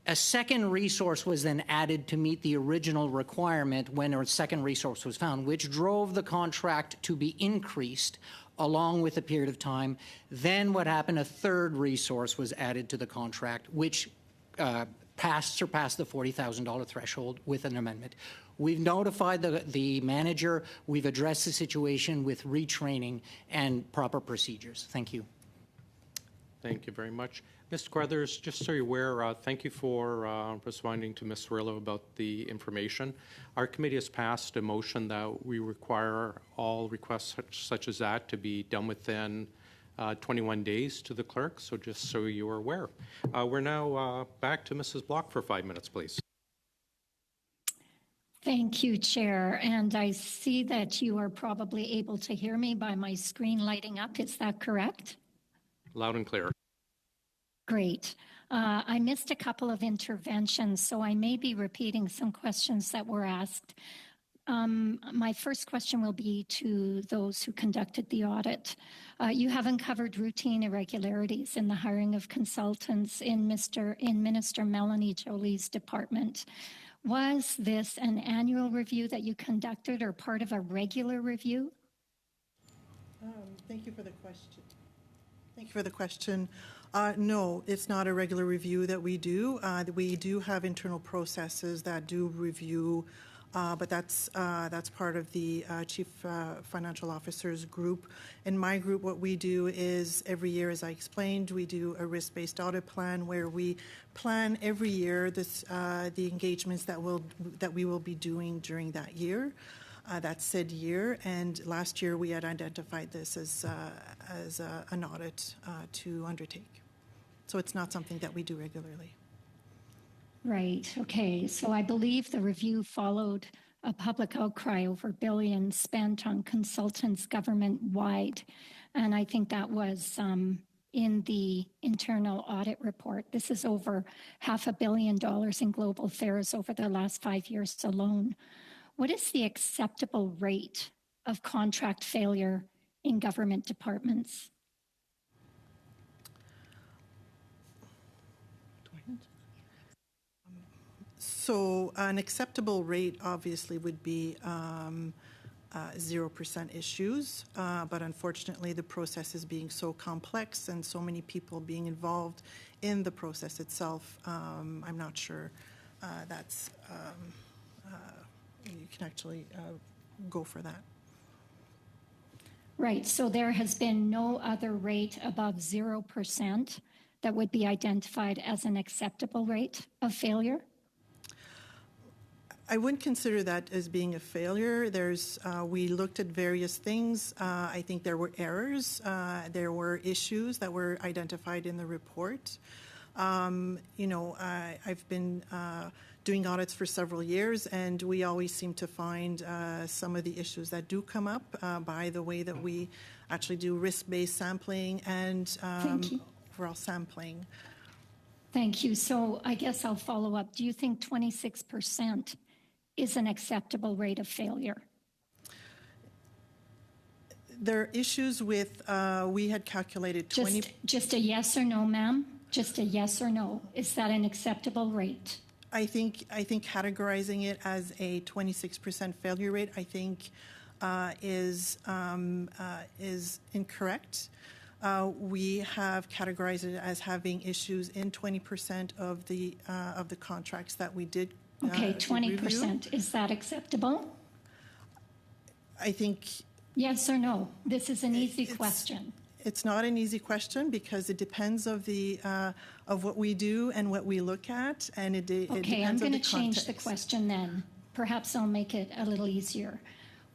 A second resource was then added to meet the original requirement when a second resource was found, which drove the contract to be increased along with a period of time. Then what happened, a third resource was added to the contract, which surpassed the $40,000 threshold with an amendment. We've notified the manager. We've addressed the situation with retraining and proper procedures. Thank you. Thank you very much. Mr. Carruthers, just so you're aware, thank you for responding to Ms. Cirillo about the information. Our committee has passed a motion that we require all requests such as that to be done within 21 days to the clerk, so just so you are aware. We're now back to Mrs. Block for 5 minutes, please. Thank you, Chair. And I see that you are probably able to hear me by my screen lighting up. Is that correct? Loud and clear. Great. I missed a couple of interventions, so I may be repeating some questions that were asked. My first question will be to those who conducted the audit. You have uncovered routine irregularities in the hiring of consultants in Minister Melanie Jolie's department. Was this an annual review that you conducted or part of a regular review? Thank you for the question. Thank you for the question. No, it's not a regular review that we do. We do have internal processes that do review, but that's part of the Chief Financial Officer's group. In my group, what we do is every year, as I explained, we do a risk-based audit plan where we plan every year the engagements that we will be doing during that year. That said year, and last year we had identified this as an audit to undertake. So it's not something that we do regularly. Right, okay. So I believe the review followed a public outcry over billions spent on consultants government-wide, and I think that was in the internal audit report. This is over $500 million in global affairs over the last 5 years alone. What is the acceptable rate of contract failure in government departments? So an acceptable rate obviously would be 0% issues, but unfortunately the process is being so complex and so many people being involved in the process itself, I'm not sure that's you can actually go for that. Right, so there has been no other rate above 0% that would be identified as an acceptable rate of failure? I wouldn't consider that as being a failure. We looked at various things. I think there were errors. There were issues that were identified in the report. I've been doing audits for several years, and we always seem to find some of the issues that do come up by the way that we actually do risk-based sampling and overall sampling. Thank you. So I guess I'll follow up. Do you think 26% is an acceptable rate of failure? There are issues with, we had calculated 20... Just a yes or no, ma'am? Just a yes or no. Is that an acceptable rate? I think categorizing it as a 26% failure rate, I think, is incorrect. We have categorized it as having issues in 20% of the contracts that we did. Okay, 20%. Is that acceptable? I think. Yes or no? This is an easy question. It's not an easy question because it depends of what we do and what we look at, and it depends on the context. Okay, I'm going to change the question then. Perhaps I'll make it a little easier.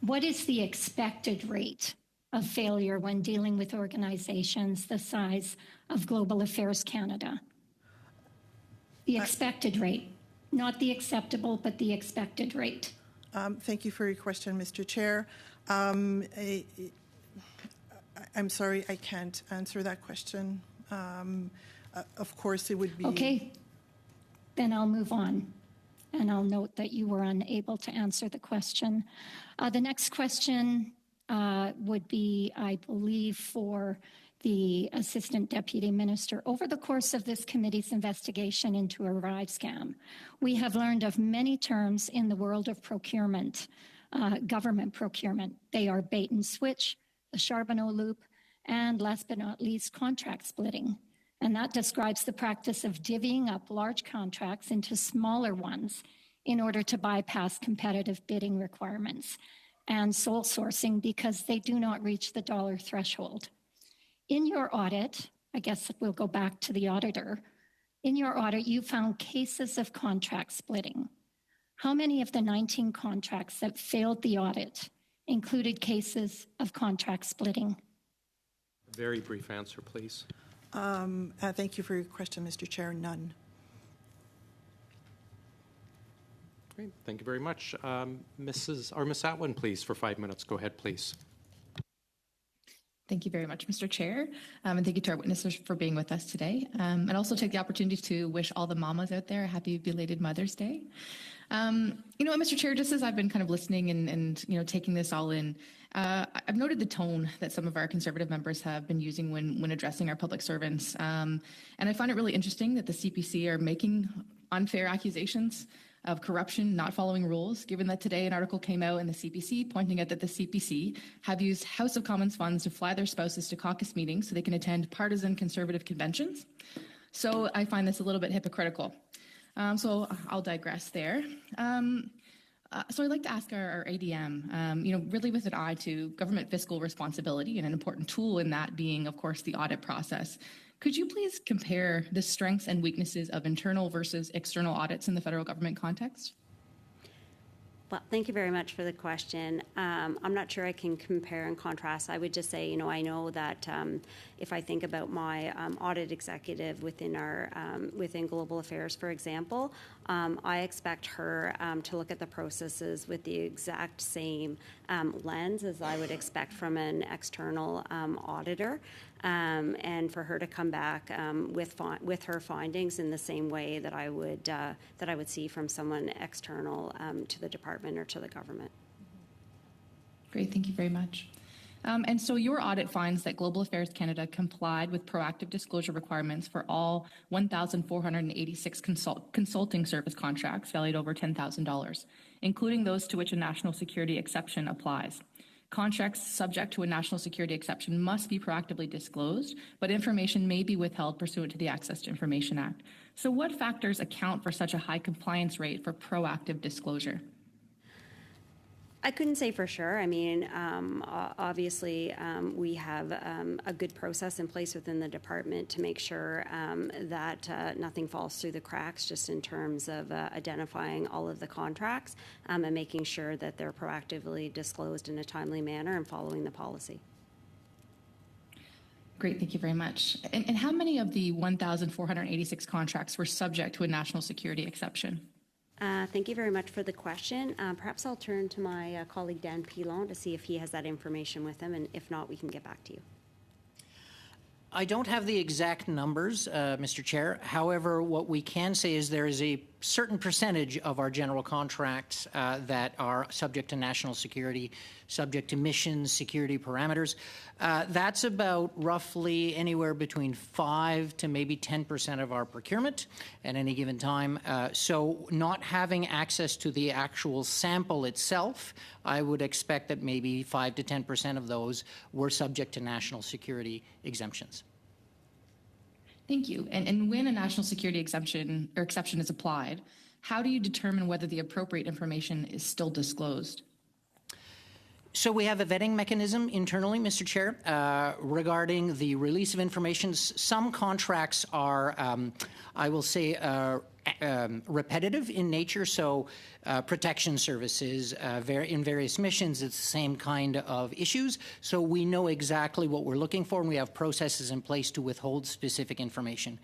What is the expected rate of failure when dealing with organizations the size of Global Affairs Canada? The expected rate, not the acceptable, but the expected rate. Thank you for your question, Mr. Chair. I'm sorry, I can't answer that question. Of course, it would be... Okay, then I'll move on, and I'll note that you were unable to answer the question. The next question would be, I believe, for the Assistant Deputy Minister. Over the course of this committee's investigation into a RIVE scam, we have learned of many terms in the world of procurement, government procurement. They are bait and switch, the Charbonneau loop, and last but not least, contract splitting. And that describes the practice of divvying up large contracts into smaller ones in order to bypass competitive bidding requirements and sole sourcing because they do not reach the dollar threshold. In your audit, I guess we'll go back to the auditor, in your audit, you found cases of contract splitting. How many of the 19 contracts that failed the audit included cases of contract splitting? A very brief answer, please. Thank you for your question, Mr. Chair. None. Great. Thank you very much. Miss Atwin, please, for 5 minutes. Go ahead, please. Thank you very much, Mr. Chair, and thank you to our witnesses for being with us today. And also take the opportunity to wish all the mamas out there a happy belated Mother's Day. You know, Mr. Chair, just as I've been kind of listening and you know, taking this all in, I've noted the tone that some of our Conservative members have been using when addressing our public servants. And I find it really interesting that the CPC are making unfair accusations of corruption, not following rules, given that today an article came out in the CPC pointing out that the CPC have used House of Commons funds to fly their spouses to caucus meetings so they can attend partisan Conservative conventions. So I find this a little bit hypocritical. So I'll digress there. So I'd like to ask our ADM, you know, really with an eye to government fiscal responsibility and an important tool in that being, of course, the audit process. Could you please compare the strengths and weaknesses of internal versus external audits in the federal government context? Well, thank you very much for the question. I'm not sure I can compare and contrast. I would just say, you know, I know that if I think about my audit executive within our within Global Affairs, for example, I expect her to look at the processes with the exact same lens as I would expect from an external auditor. And for her to come back with her findings in the same way that I would see from someone external to the department or to the government. Great, thank you very much. And so your audit finds that Global Affairs Canada complied with proactive disclosure requirements for all 1,486 consulting service contracts valued over $10,000, including those to which a national security exception applies. Contracts subject to a national security exception must be proactively disclosed, but information may be withheld pursuant to the Access to Information Act. So what factors account for such a high compliance rate for proactive disclosure? I couldn't say for sure. I mean, obviously, we have a good process in place within the department to make sure that nothing falls through the cracks, just in terms of identifying all of the contracts and making sure that they're proactively disclosed in a timely manner and following the policy. Great, thank you very much. And how many of the 1,486 contracts were subject to a national security exception? Thank you very much for the question. Perhaps I'll turn to my colleague Dan Pilon to see if he has that information with him, and if not, we can get back to you. I don't have the exact numbers, Mr. Chair. However, what we can say is there is a certain percentage of our general contracts that are subject to national security, subject to missions, security parameters. That's about roughly anywhere between 5 to maybe 10% of our procurement at any given time. So not having access to the actual sample itself, I would expect that maybe 5 to 10% of those were subject to national security exemptions. Thank you. And when a national security exemption or exception is applied, how do you determine whether the appropriate information is still disclosed? So we have a vetting mechanism internally, Mr. Chair, regarding the release of information. Some contracts are, I will say, repetitive in nature. So protection services, in various missions, it's the same kind of issues. So we know exactly what we're looking for, and we have processes in place to withhold specific information.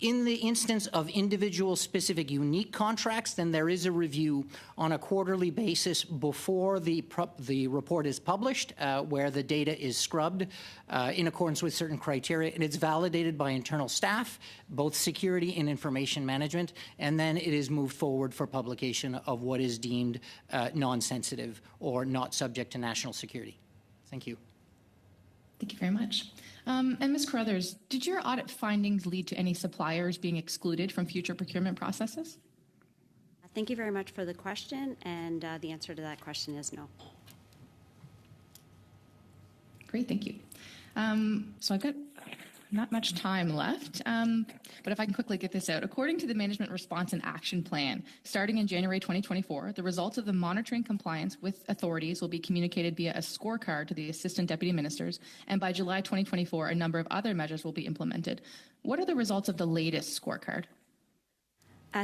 In the instance of individual specific unique contracts, then there is a review on a quarterly basis before the report is published, where the data is scrubbed in accordance with certain criteria, and it's validated by internal staff, both security and information management, and then it is moved forward for publication of what is deemed non-sensitive or not subject to national security. Thank you. Thank you very much. And Ms. Carruthers, did your audit findings lead to any suppliers being excluded from future procurement processes? Thank you very much for the question, and the answer to that question is no. Great, thank you. So I've got not much time left, but if I can quickly get this out. According to the Management Response and Action Plan, starting in January 2024, the results of the monitoring compliance with authorities will be communicated via a scorecard to the Assistant Deputy Ministers, and by July 2024, a number of other measures will be implemented. What are the results of the latest scorecard?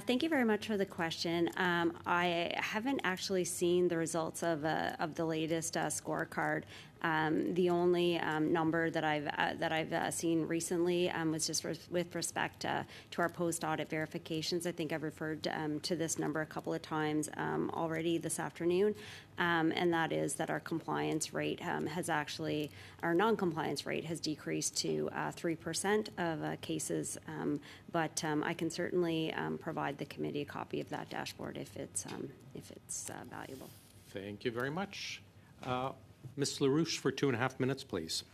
Thank you very much for the question. I haven't actually seen the results of the latest scorecard. The only number that I've seen recently was just with respect to our post-audit verifications. I think I've referred to this number a couple of times already this afternoon, and that is that our compliance rate our non-compliance rate has decreased to 3% of cases, but I can certainly provide the committee a copy of that dashboard if it's valuable. Thank you very much. Ms. LaRouche for 2.5 minutes, please.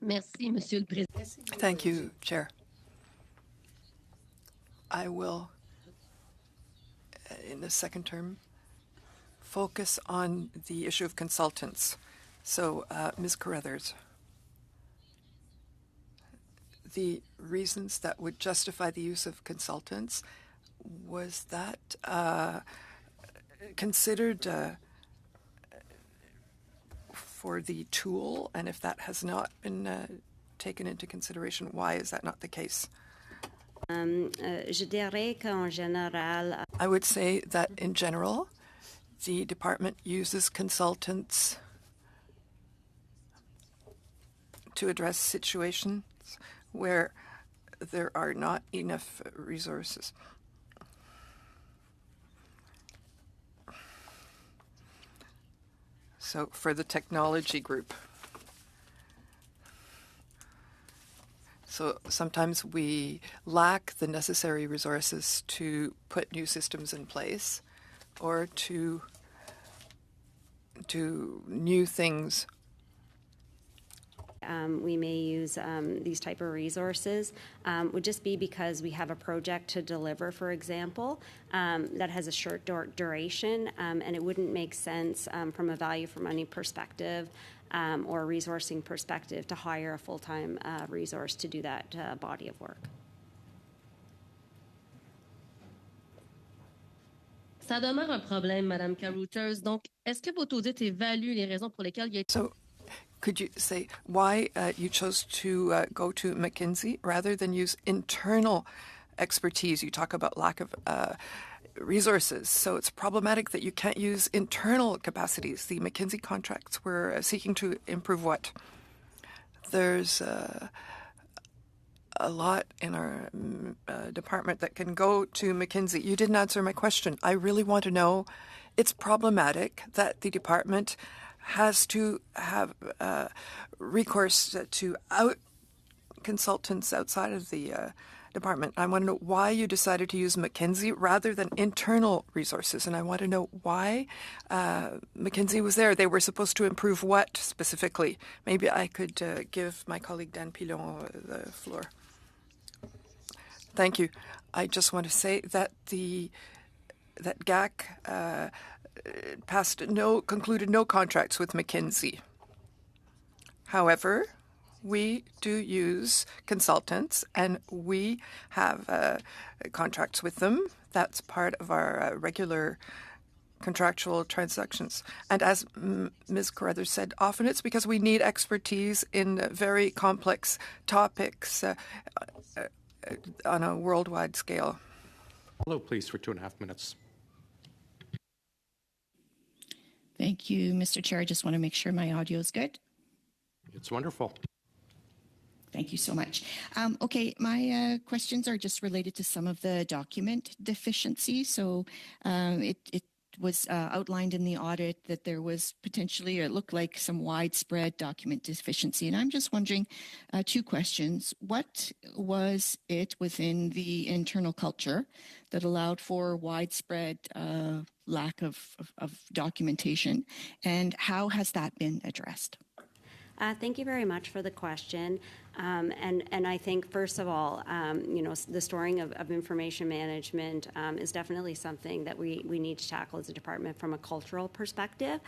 Merci, Monsieur le Président. Thank you, Chair. I will, in the second term, focus on the issue of consultants. So, Ms. Carruthers, the reasons that would justify the use of consultants, was that considered for the tool? And if that has not been taken into consideration, why is that not the case? Je dirais qu'en général, I would say that in general, the department uses consultants to address situations where there are not enough resources. So for the technology group. So sometimes we lack the necessary resources to put new systems in place or to do new things. We may use these type of resources would just be because we have a project to deliver, for example, that has a short duration, and it wouldn't make sense from a value for money perspective or a resourcing perspective to hire a full-time resource to do that body of work. Ça demeure un problème, Madame Carruthers. Donc, est-ce que votre audit évalue les raisons pour lesquelles il y a... So, could you say why you chose to go to McKinsey rather than use internal expertise? You talk about lack of resources, so it's problematic that you can't use internal capacities. The McKinsey contracts were seeking to improve what? There's a lot in our department that can go to McKinsey. You didn't answer my question. I really want to know. It's problematic that the department has to have recourse to consultants outside of the department. I want to know why you decided to use McKinsey rather than internal resources. And I want to know why McKinsey was there. They were supposed to improve what specifically? Maybe I could give my colleague Dan Pilon the floor. Thank you. I just want to say that that GAC concluded no contracts with McKinsey. However, we do use consultants, and we have contracts with them. That's part of our regular contractual transactions. And as Ms. Carruthers said, often it's because we need expertise in very complex topics on a worldwide scale. Hello, please, for 2.5 minutes. Thank you, Mr. Chair. I just want to make sure my audio is good. It's wonderful. Thank you so much. Okay, my questions are just related to some of the document deficiencies. So it was outlined in the audit that there was potentially, or it looked like, some widespread document deficiency. And I'm just wondering 2 questions. What was it within the internal culture that allowed for widespread lack of documentation? And how has that been addressed? Thank you very much for the question. And I think, first of all, the storing of information management is definitely something that we need to tackle as a department from a cultural perspective.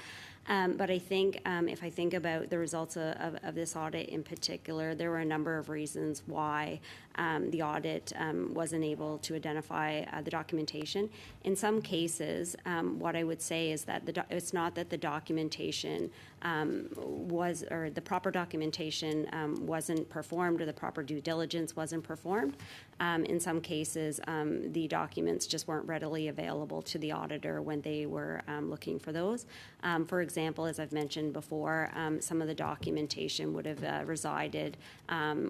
But I think if I think about the results of this audit in particular, there were a number of reasons why the audit wasn't able to identify the documentation. In some cases, what I would say is that it's not that the documentation the proper documentation wasn't performed or the proper due diligence wasn't performed. In some cases, the documents just weren't readily available to the auditor when they were looking for those. For example, as I've mentioned before, some of the documentation would have resided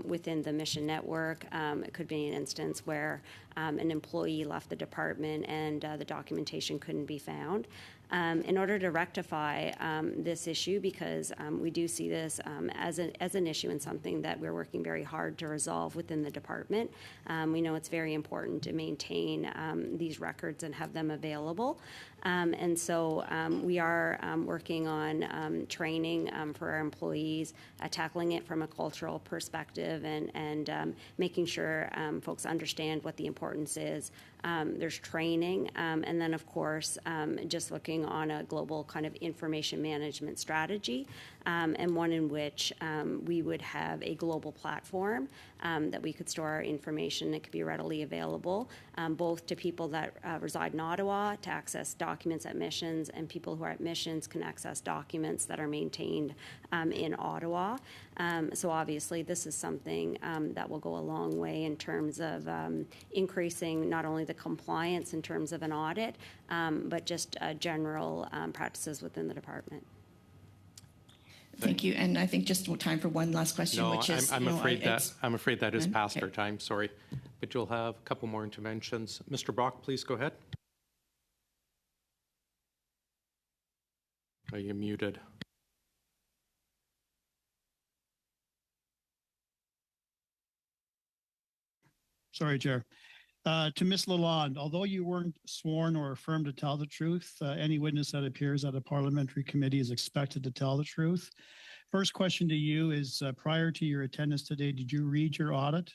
within the mission network. It could be an instance where an employee left the department and the documentation couldn't be found. In order to rectify this issue, because we do see this as an issue and something that we're working very hard to resolve within the department. We know it's very important to maintain these records and have them available. And so we are working on training for our employees, tackling it from a cultural perspective and making sure folks understand what the importance is. There's training, and then of course just looking on a global kind of information management strategy, and one in which we would have a global platform that we could store our information that could be readily available, both to people that reside in Ottawa to access documents at missions, and people who are at missions can access documents that are maintained in Ottawa. So obviously this is something that will go a long way in terms of increasing not only the compliance in terms of an audit, but just general practices within the department. Thank you. And I think just time for one last question, No, which is... I'm afraid that is past okay. our time, sorry. But you'll have a couple more interventions. Mr. Brock, please go ahead. Are you muted? Sorry, Chair. To Ms. Lalonde, although you weren't sworn or affirmed to tell the truth, any witness that appears at a parliamentary committee is expected to tell the truth. First question to you is, prior to your attendance today, did you read your audit?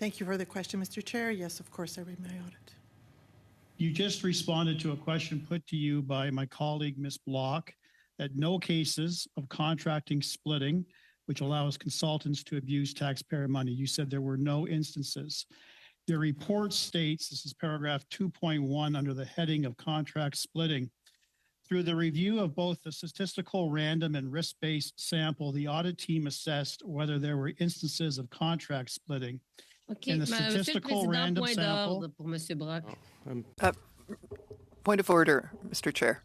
Thank you for the question, Mr. Chair. Yes, of course, I read my audit. You just responded to a question put to you by my colleague, Ms. Block, that no cases of contracting splitting, which allows consultants to abuse taxpayer money. You said there were no instances. Your report states, this is paragraph 2.1 under the heading of contract splitting. Through the review of both the statistical random and risk-based sample, the audit team assessed whether there were instances of contract splitting. Okay, In the statistical random sample, pour Monsieur Brock. Point of order, Mr. Chair.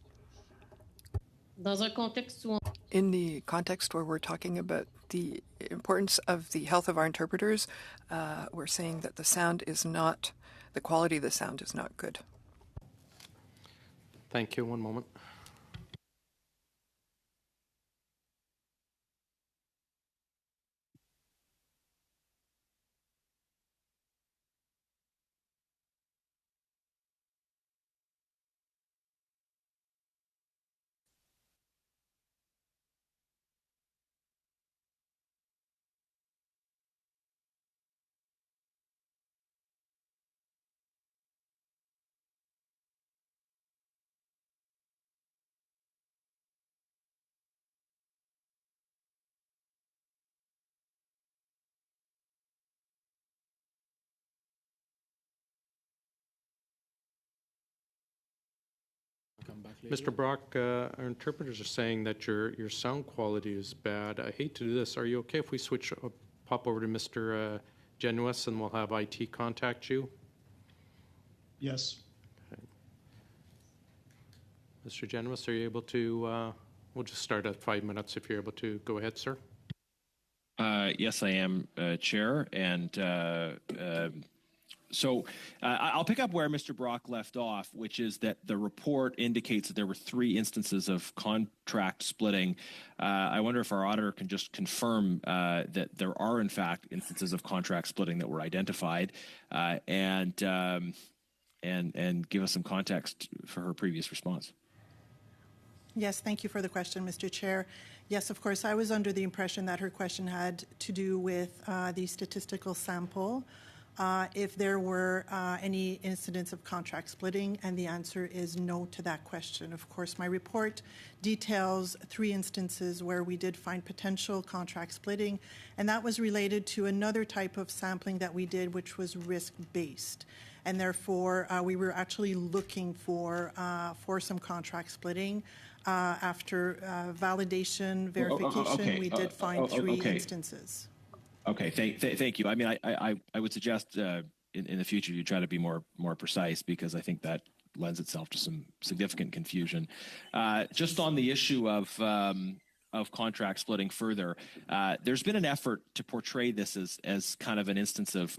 Dans un contexte où In the context where we're talking about the importance of the health of our interpreters, we're saying that the quality of the sound is not good. Thank you. One moment. Mr. Brock, our interpreters are saying that your sound quality is bad. I hate to do this. Are you okay if we pop over to Mr. Genuis and we'll have IT contact you? yes. Okay. Mr. Genuis, are you able to, we'll just start at 5 minutes if you're able to. Go ahead, sir. Yes, I am, Chair. And so I'll pick up where Mr. Brock left off, which is that the report indicates that there were 3 instances of contract splitting. I wonder if our auditor can just confirm that there are, in fact, instances of contract splitting that were identified, and give us some context for her previous response. Yes, thank you for the question, Mr. Chair. Yes, of course, I was under the impression that her question had to do with the statistical sample, if there were any incidents of contract splitting, and the answer is no to that question. Of course, my report details 3 instances where we did find potential contract splitting, and that was related to another type of sampling that we did, which was risk-based. And therefore, we were actually looking for some contract splitting. After validation, verification, we did find three instances. Okay, thank you. I mean, I would suggest in the future you try to be more precise, because I think that lends itself to some significant confusion. Just on the issue of contract splitting further, there's been an effort to portray this as kind of an instance of,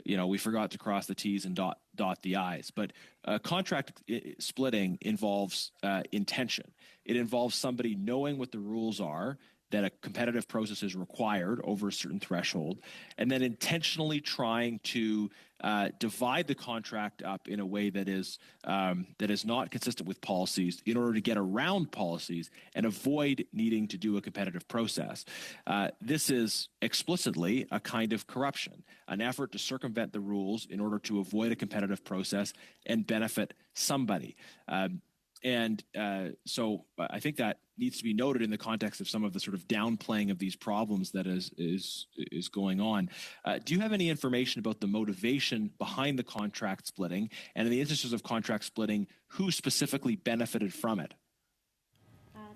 we forgot to cross the T's and dot the I's. But contract splitting involves intention. It involves somebody knowing what the rules are, that a competitive process is required over a certain threshold, and then intentionally trying to divide the contract up in a way that is not consistent with policies in order to get around policies and avoid needing to do a competitive process. This is explicitly a kind of corruption, an effort to circumvent the rules in order to avoid a competitive process and benefit somebody. So I think that needs to be noted in the context of some of the sort of downplaying of these problems that is going on. Do you have any information about the motivation behind the contract splitting, and in the instances of contract splitting, who specifically benefited from it?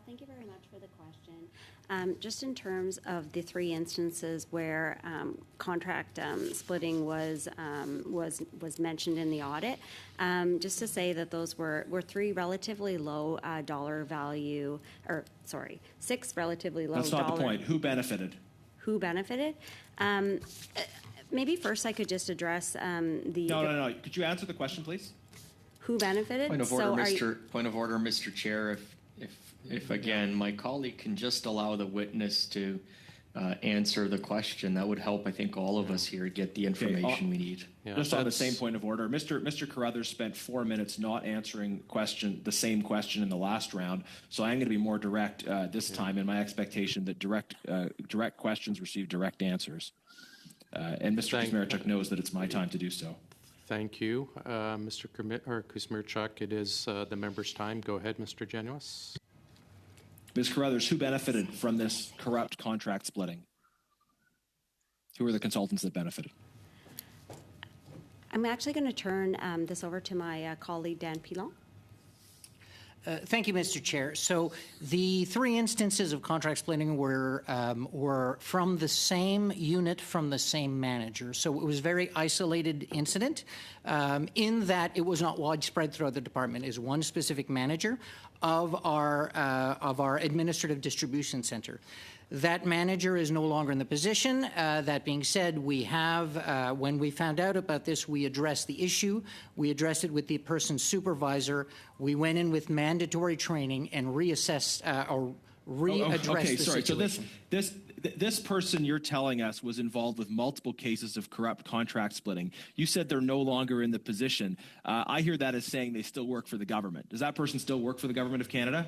Thank you very much for the question. Just in terms of the three instances where contract splitting was mentioned in the audit, just to say that those were three relatively low dollar value, six relatively low. That's not the point. Who benefited? Who benefited? Maybe first I could just address the. No. Could you answer the question, please? Who benefited? Point of order, Point of order, Mr. Chair. If again, my colleague can just allow the witness to answer the question, that would help, I think, all of us here get the information we need. Yeah, just on the same point of order, Mr. Carruthers spent 4 minutes not answering the same question in the last round, so I'm going to be more direct this time in my expectation that direct questions receive direct answers. And Mr. Kuzmierczuk knows that it's my time to do so. Thank you, Mr. Kuzmierczuk. It is the member's time. Go ahead, Mr. Genuis. Ms. Carruthers, who benefited from this corrupt contract splitting? Who are the consultants that benefited? I'm actually going to turn this over to my colleague, Dan Pilon. Thank you, Mr. Chair. So the three instances of contract splitting were from the same unit, from the same manager. So it was a very isolated incident in that it was not widespread throughout the department. It is one specific manager of our administrative distribution center. That manager is no longer in the position. That being said, we have, when we found out about this, we addressed the issue. We addressed it with the person's supervisor. We went in with mandatory training and reassessed or readdressed the situation. So this person you're telling us was involved with multiple cases of corrupt contract splitting. You said they're no longer in the position. I hear that as saying they still work for the government. Does that person still work for the government of Canada?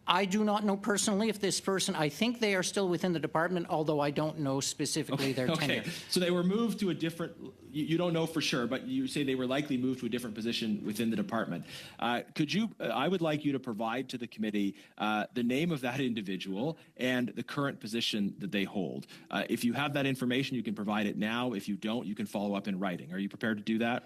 I do not know personally if this person, I think they are still within the department, although I don't know specifically their tenure. Okay, so they were moved to a different, you don't know for sure, but you say they were likely moved to a different position within the department. I would like you to provide to the committee the name of that individual and the current position that they hold. If you have that information, you can provide it now. If you don't, you can follow up in writing. Are you prepared to do that?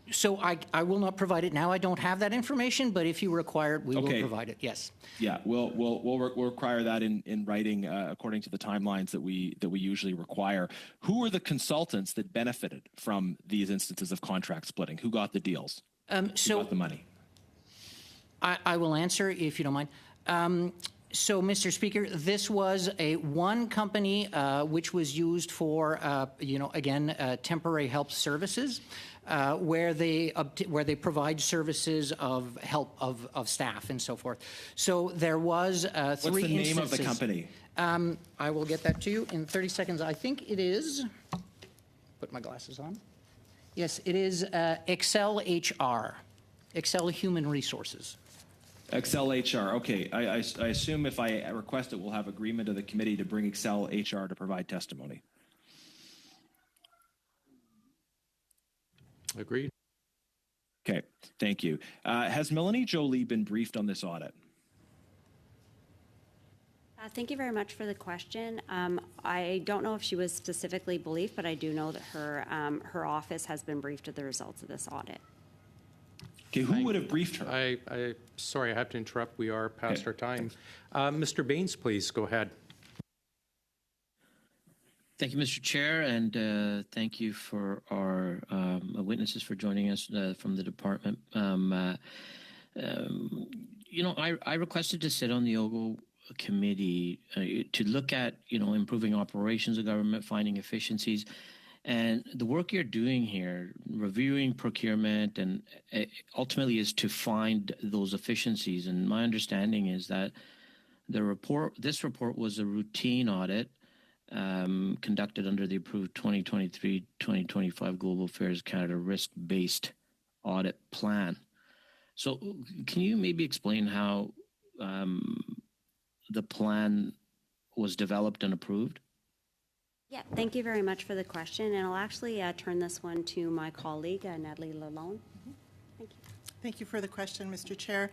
So I will not provide it now. I don't have that information, but if you require it, we will provide it. Yes. Yeah, we'll require that in writing according to the timelines that we usually require. Who are the consultants that benefited from these instances of contract splitting? Who got the deals? Who got the money? I will answer if you don't mind. So, Mr. Speaker, this was one company which was used for, temporary help services, where they provide services of help of staff and so forth. So there was three instances. What's the name of the company? I will get that to you in 30 seconds. I think it is. Put my glasses on. Yes, it is Excel HR, Excel Human Resources. Excel HR. Okay, I assume if I request it, we'll have agreement of the committee to bring Excel HR to provide testimony. Agreed. Okay, thank you. Has Melanie Jolie been briefed on this audit? Thank you very much for the question. I don't know if she was specifically briefed, but I do know that her office has been briefed of the results of this audit. Okay, who would have briefed her? Sorry, I have to interrupt. We are past our time. Mr. Baines, please go ahead. Thank you, Mr. Chair, and thank you for our witnesses for joining us from the department. You know, I requested to sit on the OGGO committee to look at, you know, improving operations of government, finding efficiencies. And the work you're doing here, reviewing procurement, and ultimately is to find those efficiencies. And my understanding is that this report was a routine audit conducted under the approved 2023-2025 Global Affairs Canada risk-based audit plan. So can you maybe explain how the plan was developed and approved? Yeah, thank you very much for the question, and I'll actually turn this one to my colleague, Natalie Lalonde. Thank you. Thank you for the question, Mr. Chair.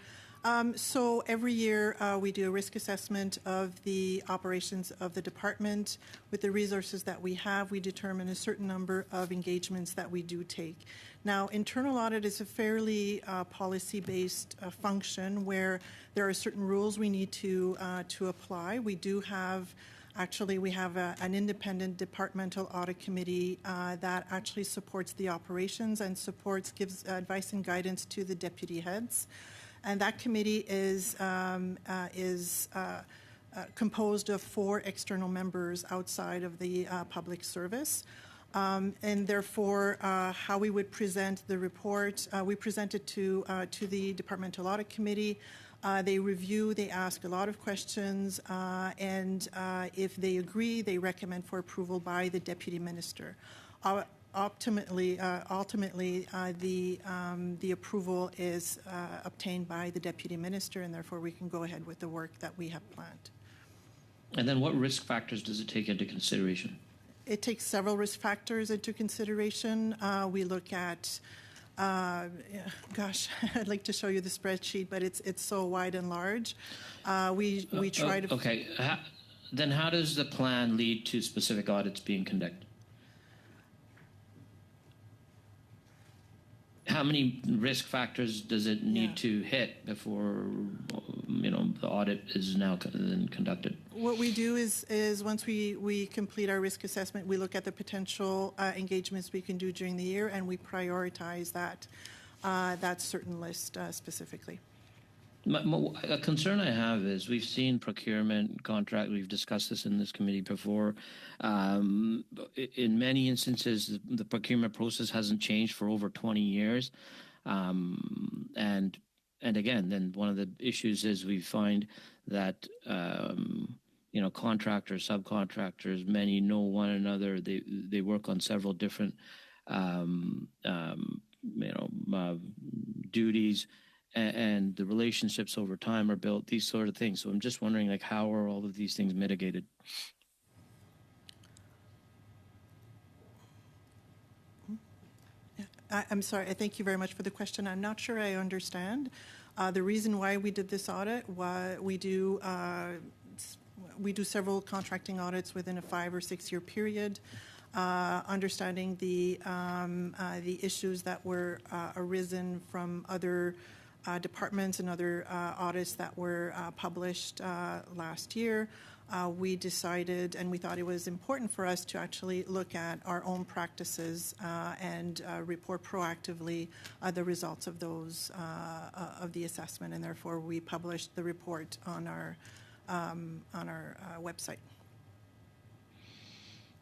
So every year we do a risk assessment of the operations of the department. With the resources that we have, we determine a certain number of engagements that we do take. Now, internal audit is a fairly policy-based function where there are certain rules we need to apply. We do have we have an independent departmental audit committee that actually supports the operations and gives advice and guidance to the deputy heads. And that committee is composed of 4 external members outside of the public service. And therefore, how we would present the report, we present it to the departmental audit committee. They review, they ask a lot of questions, and if they agree, they recommend for approval by the deputy minister. Ultimately, the approval is obtained by the deputy minister, and therefore we can go ahead with the work that we have planned. And then what risk factors does it take into consideration? It takes several risk factors into consideration. We look at gosh, I'd like to show you the spreadsheet, but it's so wide and large. We try to... Okay. Then how does the plan lead to specific audits being conducted? How many risk factors does it need to hit before, you know, the audit is now conducted? What we do is once we complete our risk assessment, we look at the potential engagements we can do during the year, and we prioritize that certain list specifically. A concern I have is we've seen procurement contract. We've discussed this in this committee before. In many instances, the procurement process hasn't changed for over 20 years. And again, then one of the issues is we find that, you know, contractors, subcontractors, many know one another. They work on several different, duties. And the relationships over time are built, these sort of things. So I'm just wondering, like, how are all of these things mitigated? I'm sorry. Thank you very much for the question. I'm not sure I understand. The reason why we did this audit, we do several contracting audits within a 5 or 6 year period. Understanding the issues that were arisen from other departments and other audits that were published last year, we decided, and we thought it was important for us to actually look at our own practices and report proactively the results of those of the assessment, and therefore we published the report on our website.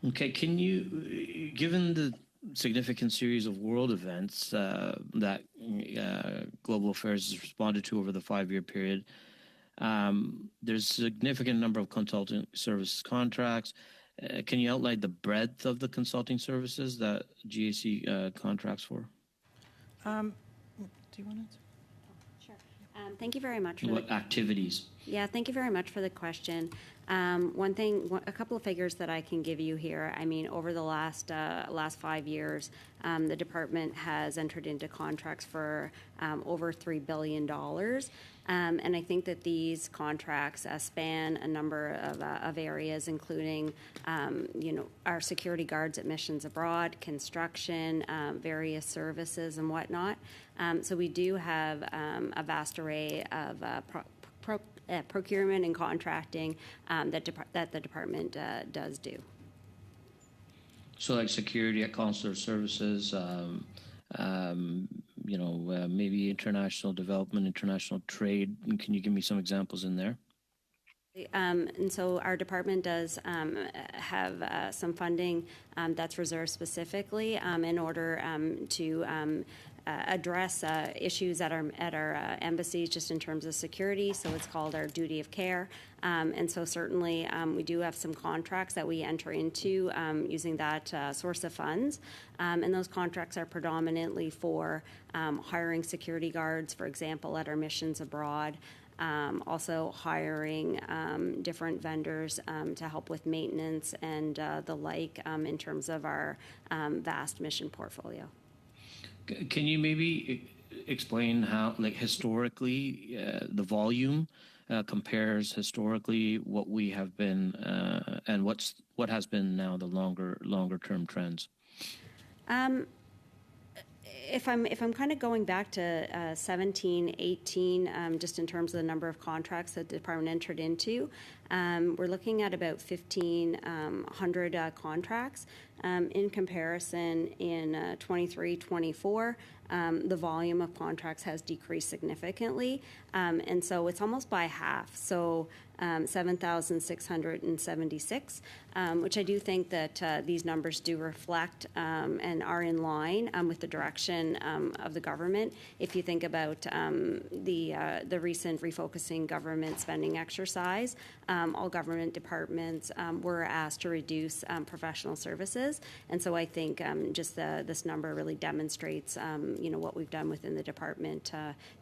Okay, can you, given the significant series of world events that Global Affairs has responded to over the 5-year period, there's a significant number of consulting services contracts. Can you outline the breadth of the consulting services that GAC contracts for? Do you want to? Sure. Thank you very much. What activities? Yeah, thank you very much for the question. A couple of figures that I can give you here. I mean, over the last 5 years, the department has entered into contracts for over $3 billion. And I think that these contracts span a number of areas, including, our security guards at missions abroad, construction, various services and whatnot. So we do have a vast array of procurement and contracting that the department does do. So, like security at consular services, maybe international development, international trade. Can you give me some examples in there? And so our department does have some funding that's reserved specifically in order to address issues at our embassies just in terms of security. So it's called our duty of care. And so certainly we do have some contracts that we enter into using that source of funds. And those contracts are predominantly for hiring security guards, for example, at our missions abroad. Also hiring different vendors to help with maintenance and the like in terms of our vast mission portfolio. Can you maybe explain how, like historically, the volume compares historically what we have been and what has been now the longer term trends? If I'm kind of going back to 17, 18, just in terms of the number of contracts that the department entered into, we're looking at about 1,500 contracts. In comparison, in 23, 24, the volume of contracts has decreased significantly, and so it's almost by half. So 7,676, which I do think that these numbers do reflect and are in line with the direction of the government. If you think about the recent refocusing government spending exercise, all government departments were asked to reduce professional services, and so I think just this number really demonstrates what we've done within the department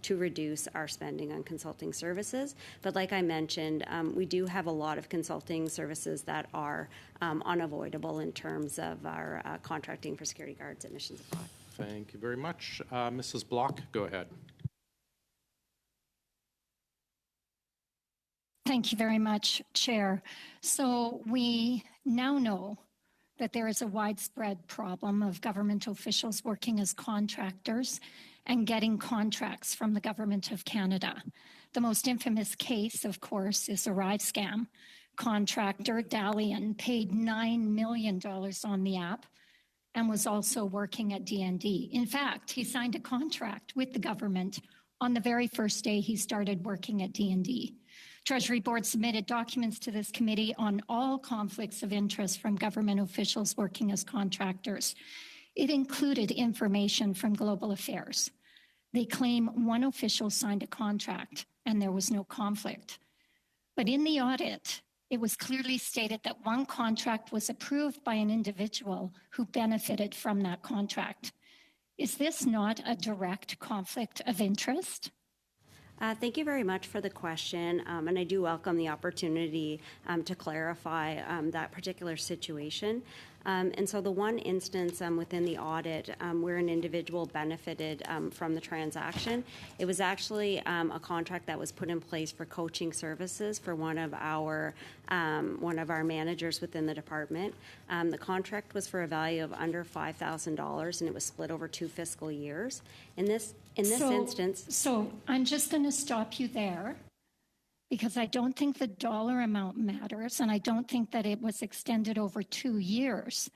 to reduce our spending on consulting services. But like I mentioned, we do have a lot of consulting services that are unavoidable in terms of our contracting for security guards at missions abroad. Thank you very much. Mrs. Block, go ahead. Thank you very much, Chair. So we now know that there is a widespread problem of government officials working as contractors and getting contracts from the Government of Canada. The most infamous case, of course, is Arrive Scam. Contractor Dalian paid $9 million on the app and was also working at DND. In fact, he signed a contract with the government on the very first day he started working at DND. Treasury Board submitted documents to this committee on all conflicts of interest from government officials working as contractors. It included information from Global Affairs. They claim one official signed a contract and there was no conflict. But in the audit, it was clearly stated that one contract was approved by an individual who benefited from that contract. Is this not a direct conflict of interest? Thank you very much for the question, and I do welcome the opportunity to clarify that particular situation. And so the one instance within the audit where an individual benefited from the transaction, it was actually a contract that was put in place for coaching services for one of our managers within the department. The contract was for a value of under $5,000, and it was split over 2 fiscal years. In this instance, so I'm just going to stop you there, because I don't think the dollar amount matters, and I don't think that it was extended over 2 years.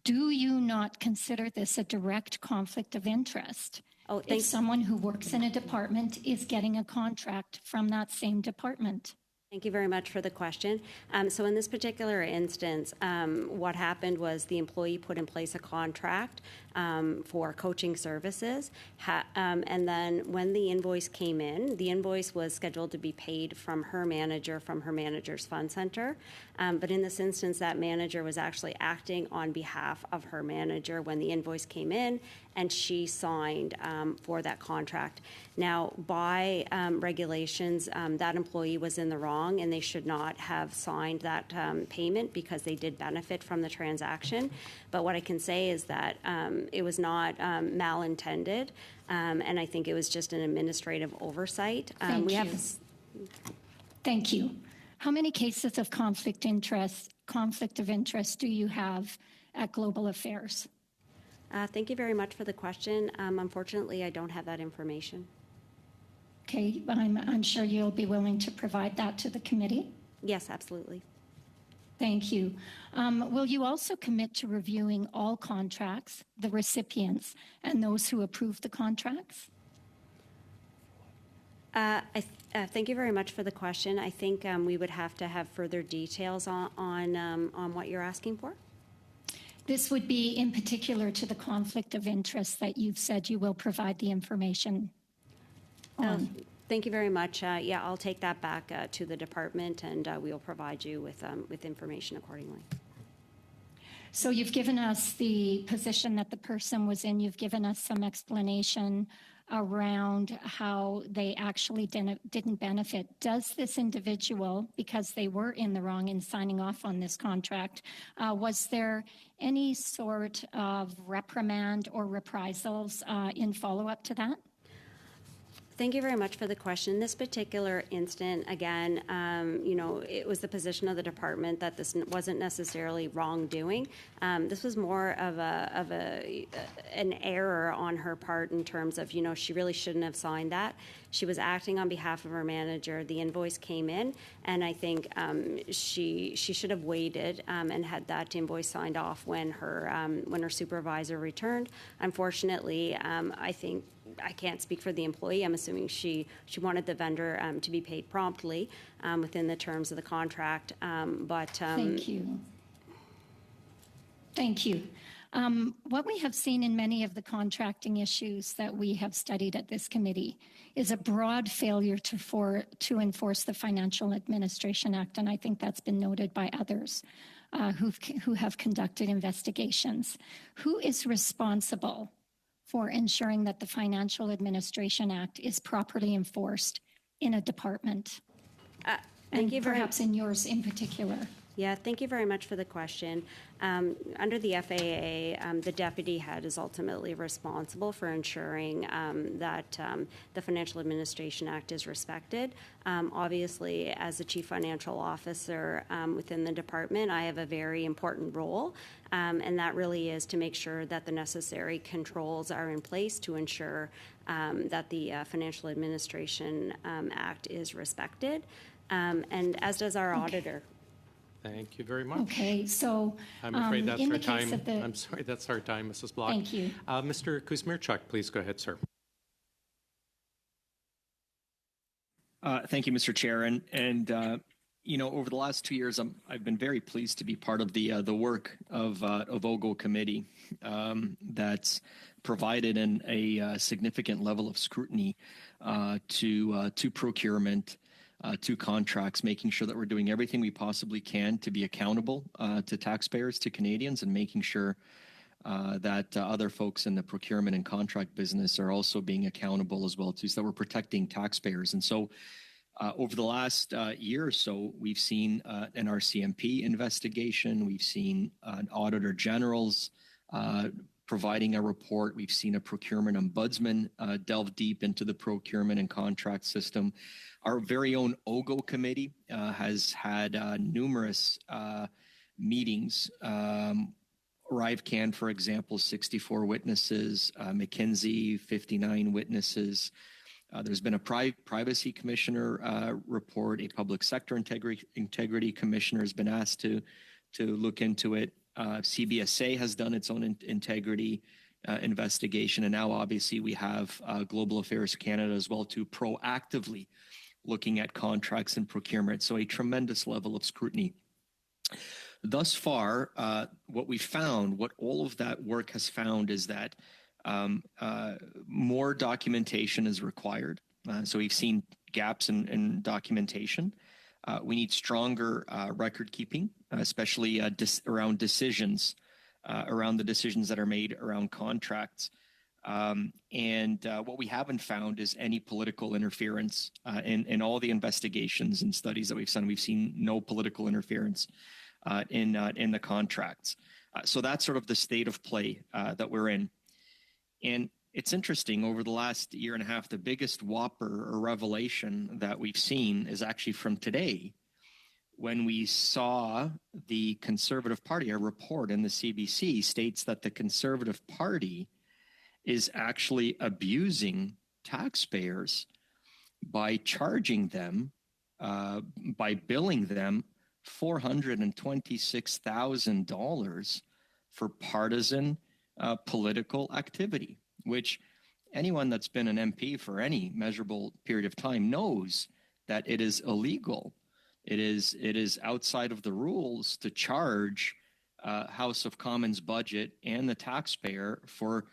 Do you not consider this a direct conflict of interest? If someone who works in a department is getting a contract from that same department? Thank you very much for the question. So in this particular instance, what happened was the employee put in place a contract for coaching services. And then when the invoice came in, the invoice was scheduled to be paid from her manager, from her manager's fund center. But in this instance, that manager was actually acting on behalf of her manager when the invoice came in, and she signed for that contract. Now, by regulations, that employee was in the wrong, and they should not have signed that payment because they did benefit from the transaction. But what I can say is that it was not malintended, and I think it was just an administrative oversight. Thank you. Thank you. How many cases of conflict of interest do you have at Global Affairs? Thank you very much for the question. Unfortunately, I don't have that information. Okay, I'm sure you'll be willing to provide that to the committee. Yes, absolutely. Thank you. Will you also commit to reviewing all contracts, the recipients, and those who approve the contracts? Thank you very much for the question. I think we would have to have further details on what you're asking for. This would be in particular to the conflict of interest that you've said you will provide the information on. Thank you very much. Yeah, I'll take that back to the department, and we will provide you with information accordingly. So you've given us the position that the person was in. You've given us some explanation around how they actually didn't benefit. Does this individual, because they were in the wrong in signing off on this contract, was there any sort of reprimand or reprisals in follow-up to that? Thank you very much for the question. In this particular instant, again, it was the position of the department that this wasn't necessarily wrongdoing. This was more of an error on her part in terms of, she really shouldn't have signed that. She was acting on behalf of her manager. The invoice came in, and I think she should have waited and had that invoice signed off when her supervisor returned. Unfortunately, I think I can't speak for the employee. I'm assuming she wanted the vendor to be paid promptly within the terms of the contract. Thank you. Thank you. What we have seen in many of the contracting issues that we have studied at this committee is a broad failure to enforce the Financial Administration Act, and I think that's been noted by others who have conducted investigations. Who is responsible for ensuring that the Financial Administration Act is properly enforced in a department? Thank you perhaps in yours in particular. Yeah, thank you very much for the question. Under the FAA, the deputy head is ultimately responsible for ensuring that the Financial Administration Act is respected. Obviously, as the Chief Financial Officer within the department, I have a very important role, and that really is to make sure that the necessary controls are in place to ensure that the Financial Administration Act is respected, and as does our auditor. Thank you very much. Okay, so I'm afraid that's in our the case time. of the... I'm sorry, that's our time, Mrs. Block. Thank you. Mr. Kuzmierczak, please go ahead, sir. Thank you, Mr. Chair. And over the last 2 years, I've been very pleased to be part of the work of OGGO committee that's provided a significant level of scrutiny to procurement, to contracts, making sure that we're doing everything we possibly can to be accountable to taxpayers, to Canadians, and making sure that other folks in the procurement and contract business are also being accountable as well, too, so that we're protecting taxpayers. And so over the last year or so, we've seen an RCMP investigation. We've seen an Auditor General's providing a report. We've seen a procurement ombudsman delve deep into the procurement and contract system. Our very own OGGO committee has had numerous meetings. ArriveCan, for example, 64 witnesses, McKinsey, 59 witnesses. There's been a privacy commissioner report. A public sector integrity commissioner has been asked to look into it. CBSA has done its own integrity investigation. And now, obviously, we have Global Affairs Canada as well, to proactively looking at contracts and procurement. So a tremendous level of scrutiny. thus far, what we found, what all of that work has found is that more documentation is required. So we've seen gaps in documentation. We need stronger record keeping, especially around decisions, around the decisions that are made around contracts. And what we haven't found is any political interference in all the investigations and studies that we've done. We've seen no political interference in the contracts. So that's sort of the state of play that we're in. And it's interesting, over the last year and a half, the biggest whopper or revelation that we've seen is actually from today, when we saw the Conservative Party, a report in the CBC states that the Conservative Party is actually abusing taxpayers by charging them, by billing them $426,000 for partisan political activity, which anyone that's been an MP for any measurable period of time knows that it is illegal. It is outside of the rules to charge House of Commons budget and the taxpayer for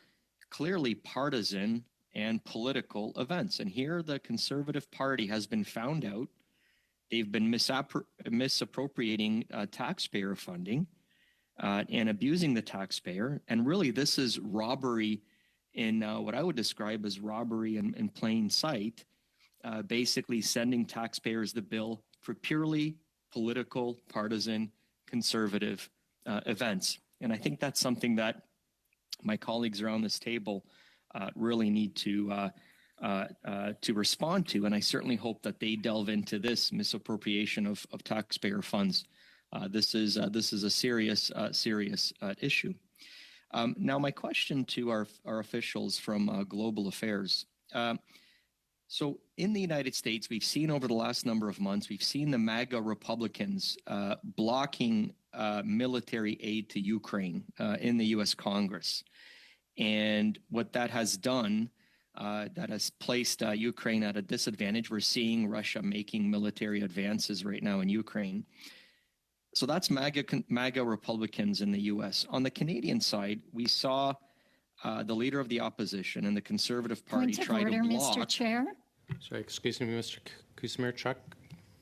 clearly partisan and political events. And here the Conservative Party has been found out. They've been misappropriating taxpayer funding and abusing the taxpayer. And really, this is robbery in what I would describe as robbery in plain sight, basically sending taxpayers the bill for purely political, partisan, conservative events. And I think that's something that my colleagues around this table really need to respond to. And I certainly hope that they delve into this misappropriation of taxpayer funds. This is a serious issue. Now, my question to our officials from Global Affairs. So in the United States, we've seen over the last number of months, we've seen the MAGA Republicans blocking military aid to Ukraine in the U.S. Congress. And what that has done, that has placed Ukraine at a disadvantage. We're seeing Russia making military advances right now in Ukraine. So that's MAGA Republicans in the U.S. On the Canadian side, we saw the leader of the opposition and the Conservative Party try to block. Point of order, Mr. Chair. Sorry, excuse me, Mr. Kuzmierczuk.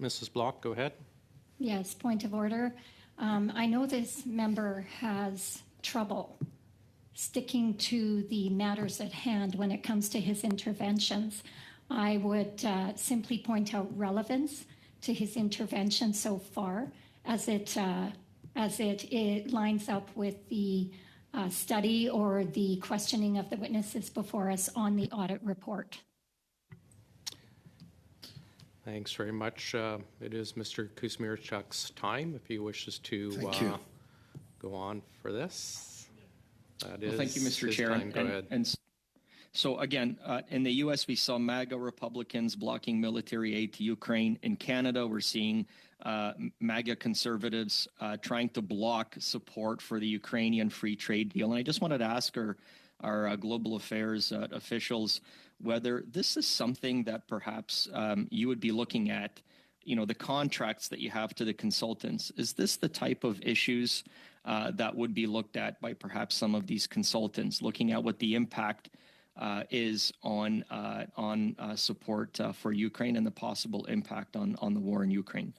Mrs. Block, go ahead. Yes, point of order. I know this member has trouble sticking to the matters at hand when it comes to his interventions. I would simply point out relevance to his intervention so far, as it lines up with the study or the questioning of the witnesses before us on the audit report. Thanks very much. It is Mr. Kuzmierczuk's time if he wishes to go on for this. Well, thank you, Mr. Chair. Go ahead. And so again, in the U.S., we saw MAGA Republicans blocking military aid to Ukraine. In Canada, we're seeing MAGA conservatives trying to block support for the Ukrainian free trade deal. And I just wanted to ask our global affairs officials whether this is something that perhaps you would be looking at, the contracts that you have to the consultants. Is this the type of issues that would be looked at by perhaps some of these consultants, looking at what the impact is on support for Ukraine and the possible impact on the war in Ukraine?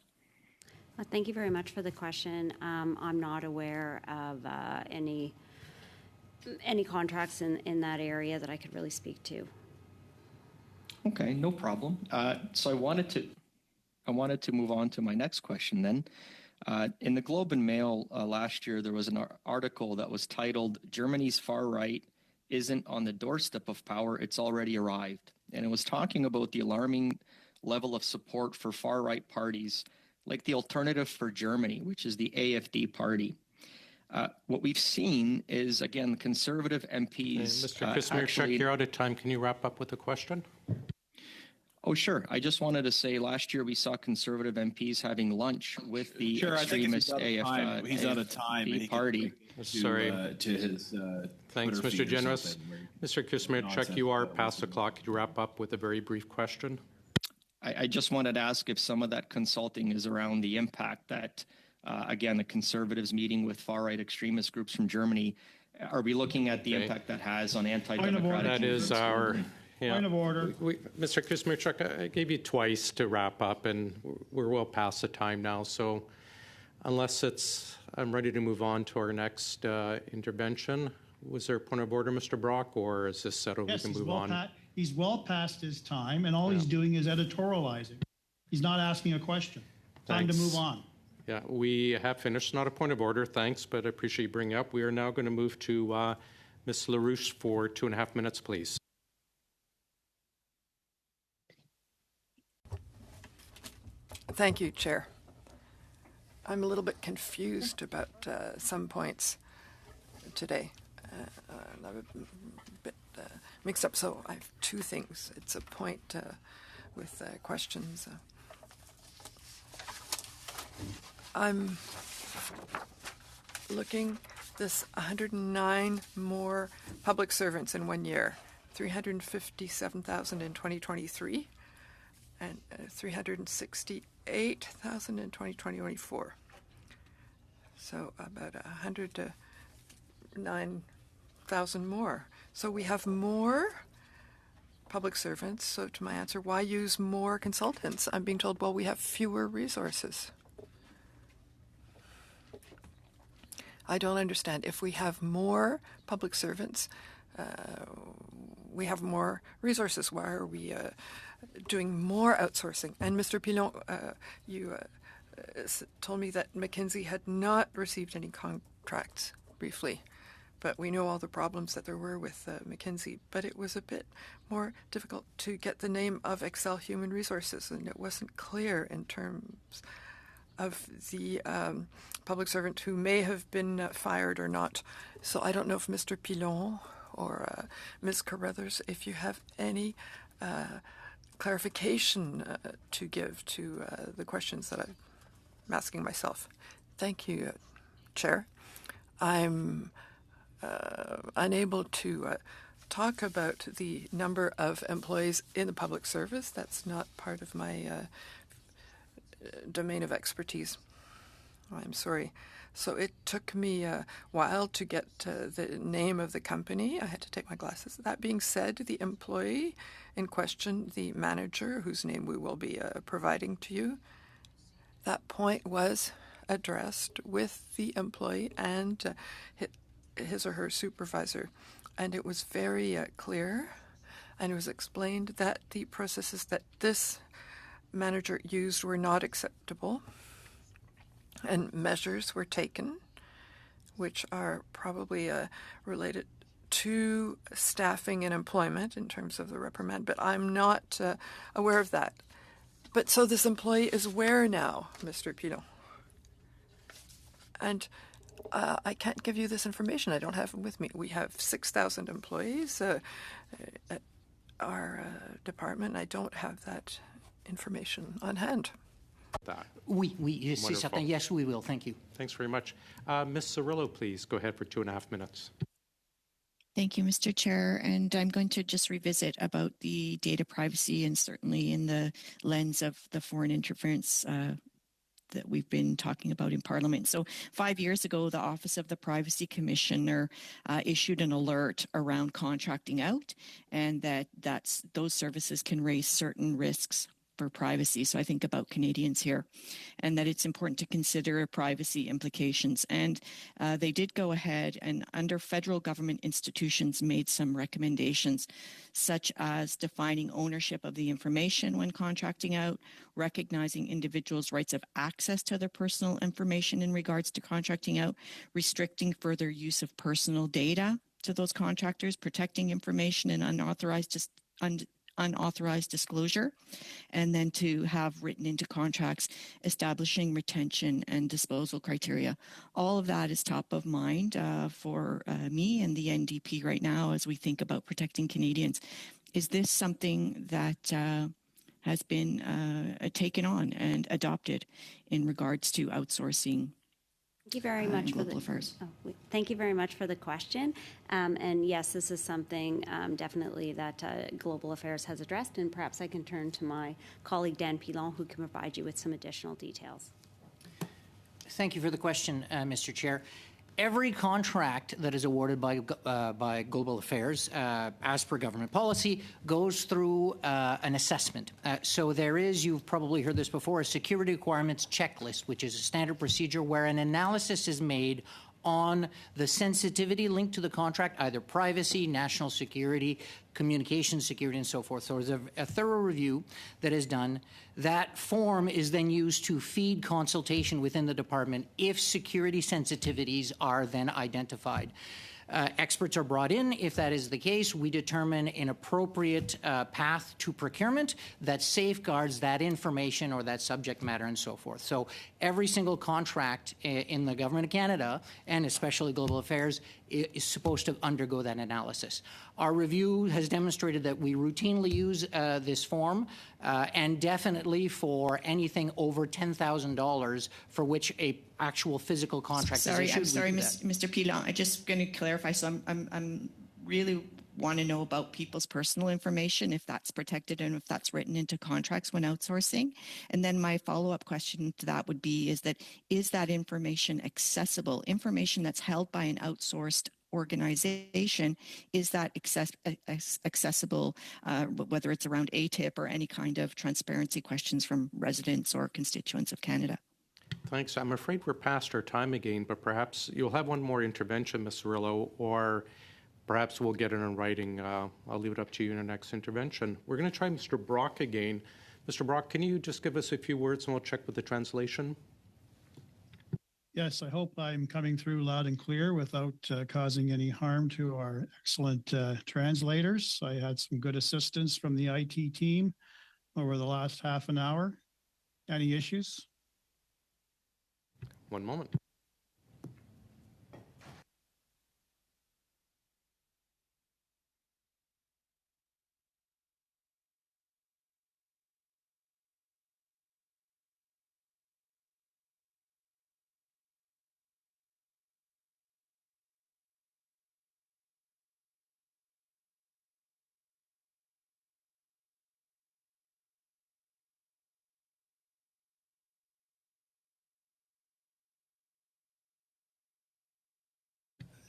Thank you very much for the question. I'm not aware of any contracts in that area that I could really speak to. Okay, no problem. So I wanted to move on to my next question then. In the Globe and Mail last year, there was an article that was titled, "Germany's far right isn't on the doorstep of power, it's already arrived." And it was talking about the alarming level of support for far right parties like the Alternative for Germany, which is the AfD party. What we've seen is, again, conservative MPs. Mr. Kuzmierczuk, you're out of time. Can you wrap up with a question? Oh, sure. I just wanted to say last year we saw conservative MPs having lunch with the extremist AfD party. Sorry. Thanks, Mr. Generous. Mr. Kuzmierczuk, you are past the clock. Could you wrap up with a very brief question? I just wanted to ask if some of that consulting is around the impact that again, the Conservatives meeting with far-right extremist groups from Germany. Are we looking at the impact that has on anti-democratic That is movements? our... Yeah. Point of order. Mr. Kuzmierczuk, I gave you twice to wrap up, and we're well past the time now. So unless I'm ready to move on to our next intervention. Was there a point of order, Mr. Brock, or is this settled? Yes, we can move on? He's well past his time, and all he's doing is editorializing. He's not asking a question. Time to move on. Yeah, we have finished. Not a point of order, thanks, but I appreciate you bringing it up. We are now going to move to Ms. LaRouche for 2.5 minutes, please. Thank you, Chair. I'm a little bit confused about some points today. I'm a bit mixed up, so I have two things. It's a point with questions. I'm looking this 109 more public servants in 1 year, 357,000 in 2023, and 368,000 in 2024. So about 109,000 more. So we have more public servants. So to my answer, why use more consultants? I'm being told, well, we have fewer resources. I don't understand. If we have more public servants, we have more resources. Why are we doing more outsourcing? And Mr. Pilon, you told me that McKinsey had not received any contracts briefly, but we know all the problems that there were with McKinsey. But it was a bit more difficult to get the name of Excel Human Resources, and it wasn't clear in terms of the public servant who may have been fired or not. So I don't know if Mr. Pilon or Ms. Carruthers, if you have any clarification to give to the questions that I'm asking myself. Thank you, Chair. I'm unable to talk about the number of employees in the public service. That's not part of my domain of expertise. I'm sorry. So it took me a while to get the name of the company. I had to take my glasses. That being said, the employee in question, the manager, whose name we will be providing to you, that point was addressed with the employee and his or her supervisor. And it was very clear, and it was explained that the processes that this manager used were not acceptable, and measures were taken, which are probably related to staffing and employment in terms of the reprimand, but I'm not aware of that. But so this employee is where now, Mr. Pilon? And I can't give you this information. I don't have it with me. We have 6,000 employees at our department. I don't have that information on hand. Oui, c'est certain. Yes, we will. Thank you. Thanks very much. Ms. Cirillo, please go ahead for 2.5 minutes. Thank you, Mr. Chair. And I'm going to just revisit about the data privacy, and certainly in the lens of the foreign interference that we've been talking about in Parliament. So 5 years ago, the Office of the Privacy Commissioner issued an alert around contracting out, and those services can raise certain risks for privacy. So I think about Canadians here, and that it's important to consider privacy implications. And they did go ahead and under federal government institutions made some recommendations, such as defining ownership of the information when contracting out, recognizing individuals' rights of access to their personal information in regards to contracting out, restricting further use of personal data to those contractors, protecting information and unauthorized disclosure, and then to have written into contracts establishing retention and disposal criteria. All of that is top of mind for me and the NDP right now as we think about protecting Canadians. Is this something that has been taken on and adopted in regards to outsourcing? Thank you very much for global affairs. Thank you very much for the question. And yes, this is something definitely that Global Affairs has addressed, and perhaps I can turn to my colleague Dan Pilon, who can provide you with some additional details. Thank you for the question, Mr. Chair. Every contract that is awarded by Global Affairs, as per government policy, goes through an assessment. So there is, you've probably heard this before, a security requirements checklist, which is a standard procedure where an analysis is made on the sensitivity linked to the contract, either privacy, national security, communication security, and so forth. So there's a thorough review that is done. That form is then used to feed consultation within the department if security sensitivities are then identified. Experts are brought in. If that is the case, we determine an appropriate path to procurement that safeguards that information or that subject matter and so forth. So every single contract in the Government of Canada, and especially Global Affairs, is supposed to undergo that analysis. Our review has demonstrated that we routinely use this form, and definitely for anything over $10,000 for which a actual physical contract is issued. I'm sorry, Mr. Pilon. I'm just going to clarify. So I'm really want to know about people's personal information, if that's protected and if that's written into contracts when outsourcing. And then my follow-up question to that would be, is that information accessible? Information that's held by an outsourced organization, is that accessible, whether it's around ATIP or any kind of transparency questions from residents or constituents of Canada? Thanks. I'm afraid we're past our time again, but perhaps you'll have one more intervention, Ms. Cirillo, or perhaps we'll get it in writing. I'll leave it up to you in the next intervention. We're going to try Mr. Brock again. Mr. Brock, can you just give us a few words and we'll check with the translation? Yes, I hope I'm coming through loud and clear without causing any harm to our excellent translators. I had some good assistance from the IT team over the last half an hour. Any issues? One moment.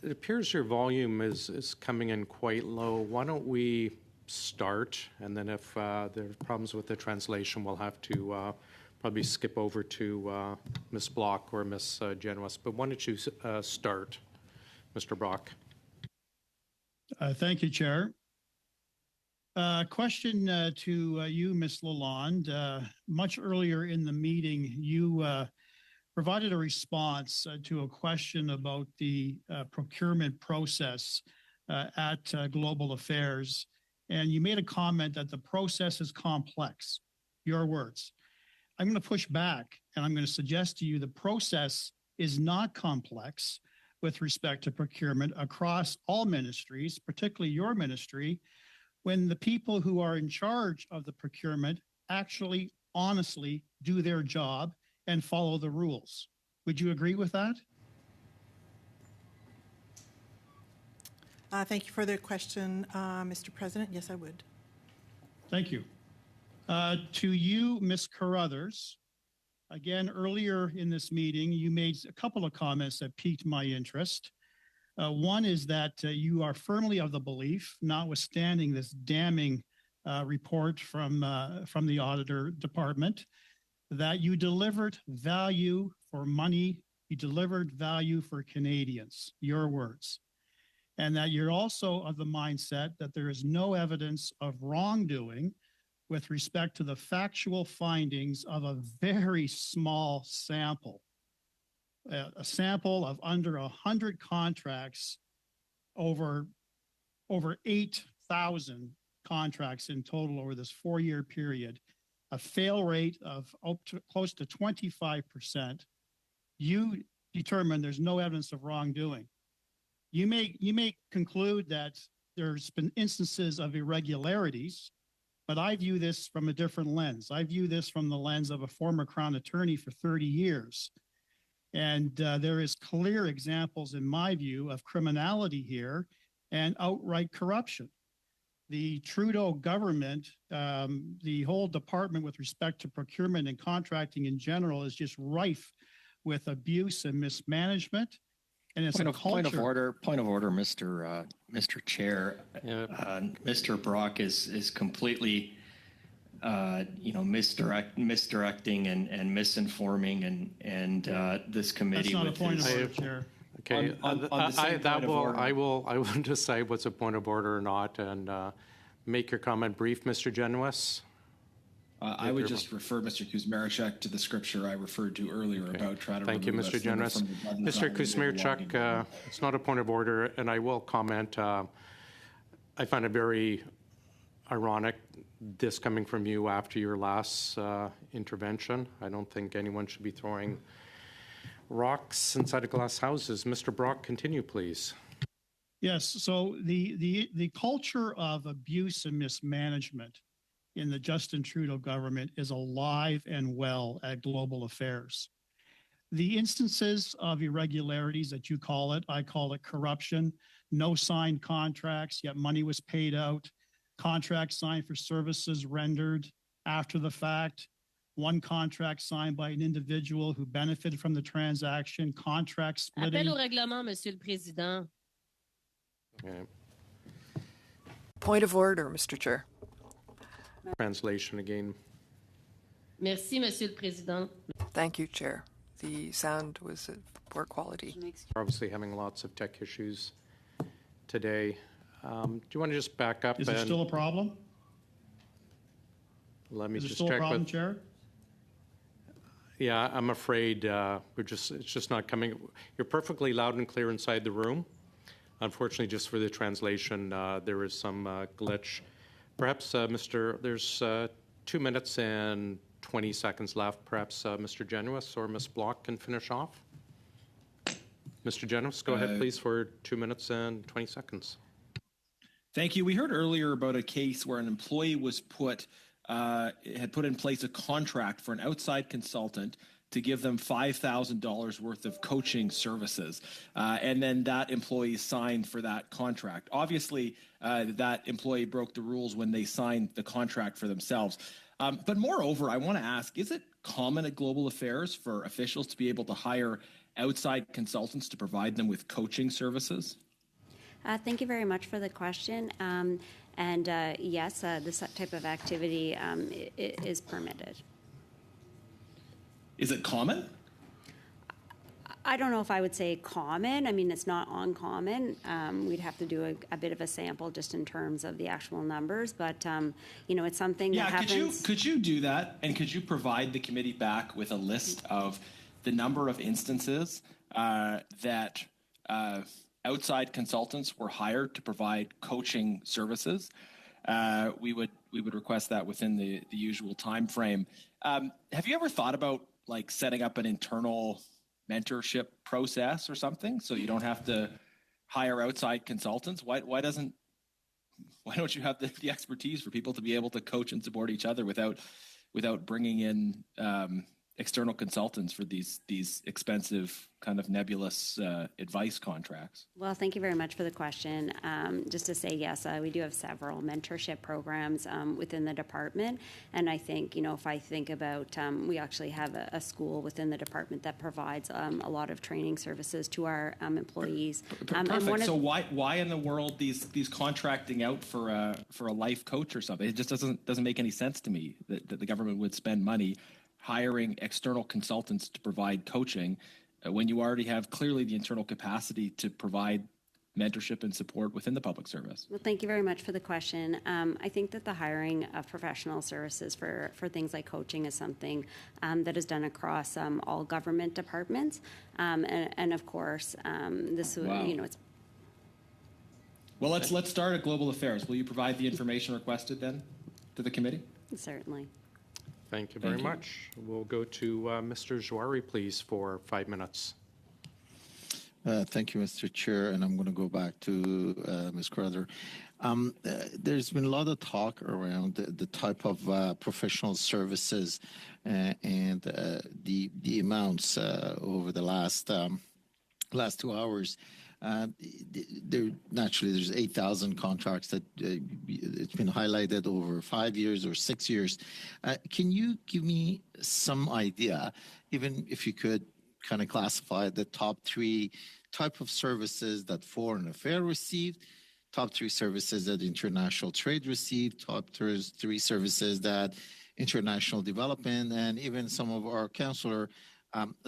It appears your volume is coming in quite low. Why don't we start, and then if there are problems with the translation, we'll have to probably skip over to Ms. Block or Ms. Genuis. But why don't you start, Mr. Brock? Thank you, Chair. Question to you, Ms. Lalonde. Much earlier in the meeting, you provided a response to a question about the procurement process at Global Affairs, and you made a comment that the process is complex. Your words. I'm going to push back, and I'm going to suggest to you the process is not complex with respect to procurement across all ministries, particularly your ministry, when the people who are in charge of the procurement actually honestly do their job and follow the rules. Would you agree with that? Thank you for the question, Mr. President. Yes, I would. Thank you. To you, Ms. Carruthers, again, earlier in this meeting, you made a couple of comments that piqued my interest. One is that you are firmly of the belief, notwithstanding this damning report from the Auditor Department, that you delivered value for money, you delivered value for Canadians, your words, and that you're also of the mindset that there is no evidence of wrongdoing with respect to the factual findings of a very small sample, a sample of under 100 contracts, over 8,000 contracts in total over this 4-year period, a fail rate of close to 25%. You determine there's no evidence of wrongdoing. You may conclude that there's been instances of irregularities, but I view this from a different lens. I view this from the lens of a former Crown attorney for 30 years. And there is clear examples, in my view, of criminality here and outright corruption. The Trudeau government, the whole department with respect to procurement and contracting in general, is just rife with abuse and mismanagement. And it's Point a of culture. Point of order, Mr. Chair. Mr. Brock is completely, misdirecting and misinforming and this committee. That's not with a point his, of order, Chair. Okay, I will decide what's a point of order or not, and make your comment brief, Mr. Genuis. I would just refer Mr. Kuzmierczak to the scripture I referred to earlier about trying to Thank you, remove Mr. us from Genuis. the Mr. Kuzmierczak, it's not a point of order, and I will comment. I find it very ironic, this coming from you after your last intervention. I don't think anyone should be throwing rocks inside of glass houses. Mr. Brock, continue, please. Yes, so the culture of abuse and mismanagement in the Justin Trudeau government is alive and well at Global Affairs. The instances of irregularities that you call it, I call it corruption, no signed contracts, yet money was paid out, contracts signed for services rendered after the fact, one contract signed by an individual who benefited from the transaction, contract splitting. Appel au règlement, Monsieur le Président. Okay. Point of order, Mr. Chair. Translation again. Merci, Monsieur le Président. Thank you, Chair. The sound was of poor quality. We're obviously having lots of tech issues today. Do you want to just back up? Is there still a problem? Let me Is there just still check a problem, with. Chair? Yeah, I'm afraid it's just not coming. You're perfectly loud and clear inside the room. Unfortunately, just for the translation, there is some glitch. Perhaps, there's 2 minutes and 20 seconds left. Perhaps Mr. Genuis or Ms. Block can finish off. Mr. Genuis, go ahead, please, for 2 minutes and 20 seconds. Thank you. We heard earlier about a case where an employee was had put in place a contract for an outside consultant to give them $5,000 worth of coaching services. And then that employee signed for that contract. Obviously, that employee broke the rules when they signed the contract for themselves. But moreover, I want to ask, is it common at Global Affairs for officials to be able to hire outside consultants to provide them with coaching services? Thank you very much for the question. Yes, this type of activity is permitted. Is it common? I don't know if I would say common. I mean, it's not uncommon. We'd have to do a bit of a sample just in terms of the actual numbers, but it's something that happens. Could you do that, and could you provide the committee back with a list of the number of instances that outside consultants were hired to provide coaching services? We would request that within the usual time frame. Have you ever thought about setting up an internal mentorship process or something so you don't have to hire outside consultants? Why don't you have the expertise for people to be able to coach and support each other without bringing in external consultants for these expensive kind of nebulous advice contracts? Well, thank you very much for the question. Just to say, yes, we do have several mentorship programs within the department. And I think, if I think about, we actually have a school within the department that provides a lot of training services to our employees. Perfect. So why in the world these contracting out for a life coach or something? It just doesn't make any sense to me that the government would spend money hiring external consultants to provide coaching when you already have clearly the internal capacity to provide mentorship and support within the public service. Well, thank you very much for the question. I think that the hiring of professional services for things like coaching is something that is done across all government departments. And of course, this would, Wow. It's. Well, let's start at Global Affairs. Will you provide the information requested then to the committee? Certainly. Thank you very much. We'll go to Mr. Jouari, please, for 5 minutes. Thank you, Mr. Chair, and I'm going to go back to Ms. Crowther. There's been a lot of talk around the type of professional services and the amounts over the last 2 hours. There's 8,000 contracts that it's been highlighted over 5 years or 6 years. Can you give me some idea, even if you could kind of classify the top 3 type of services that foreign affairs received, top 3 services that international trade received, top 3 services that international development, and even some of our consular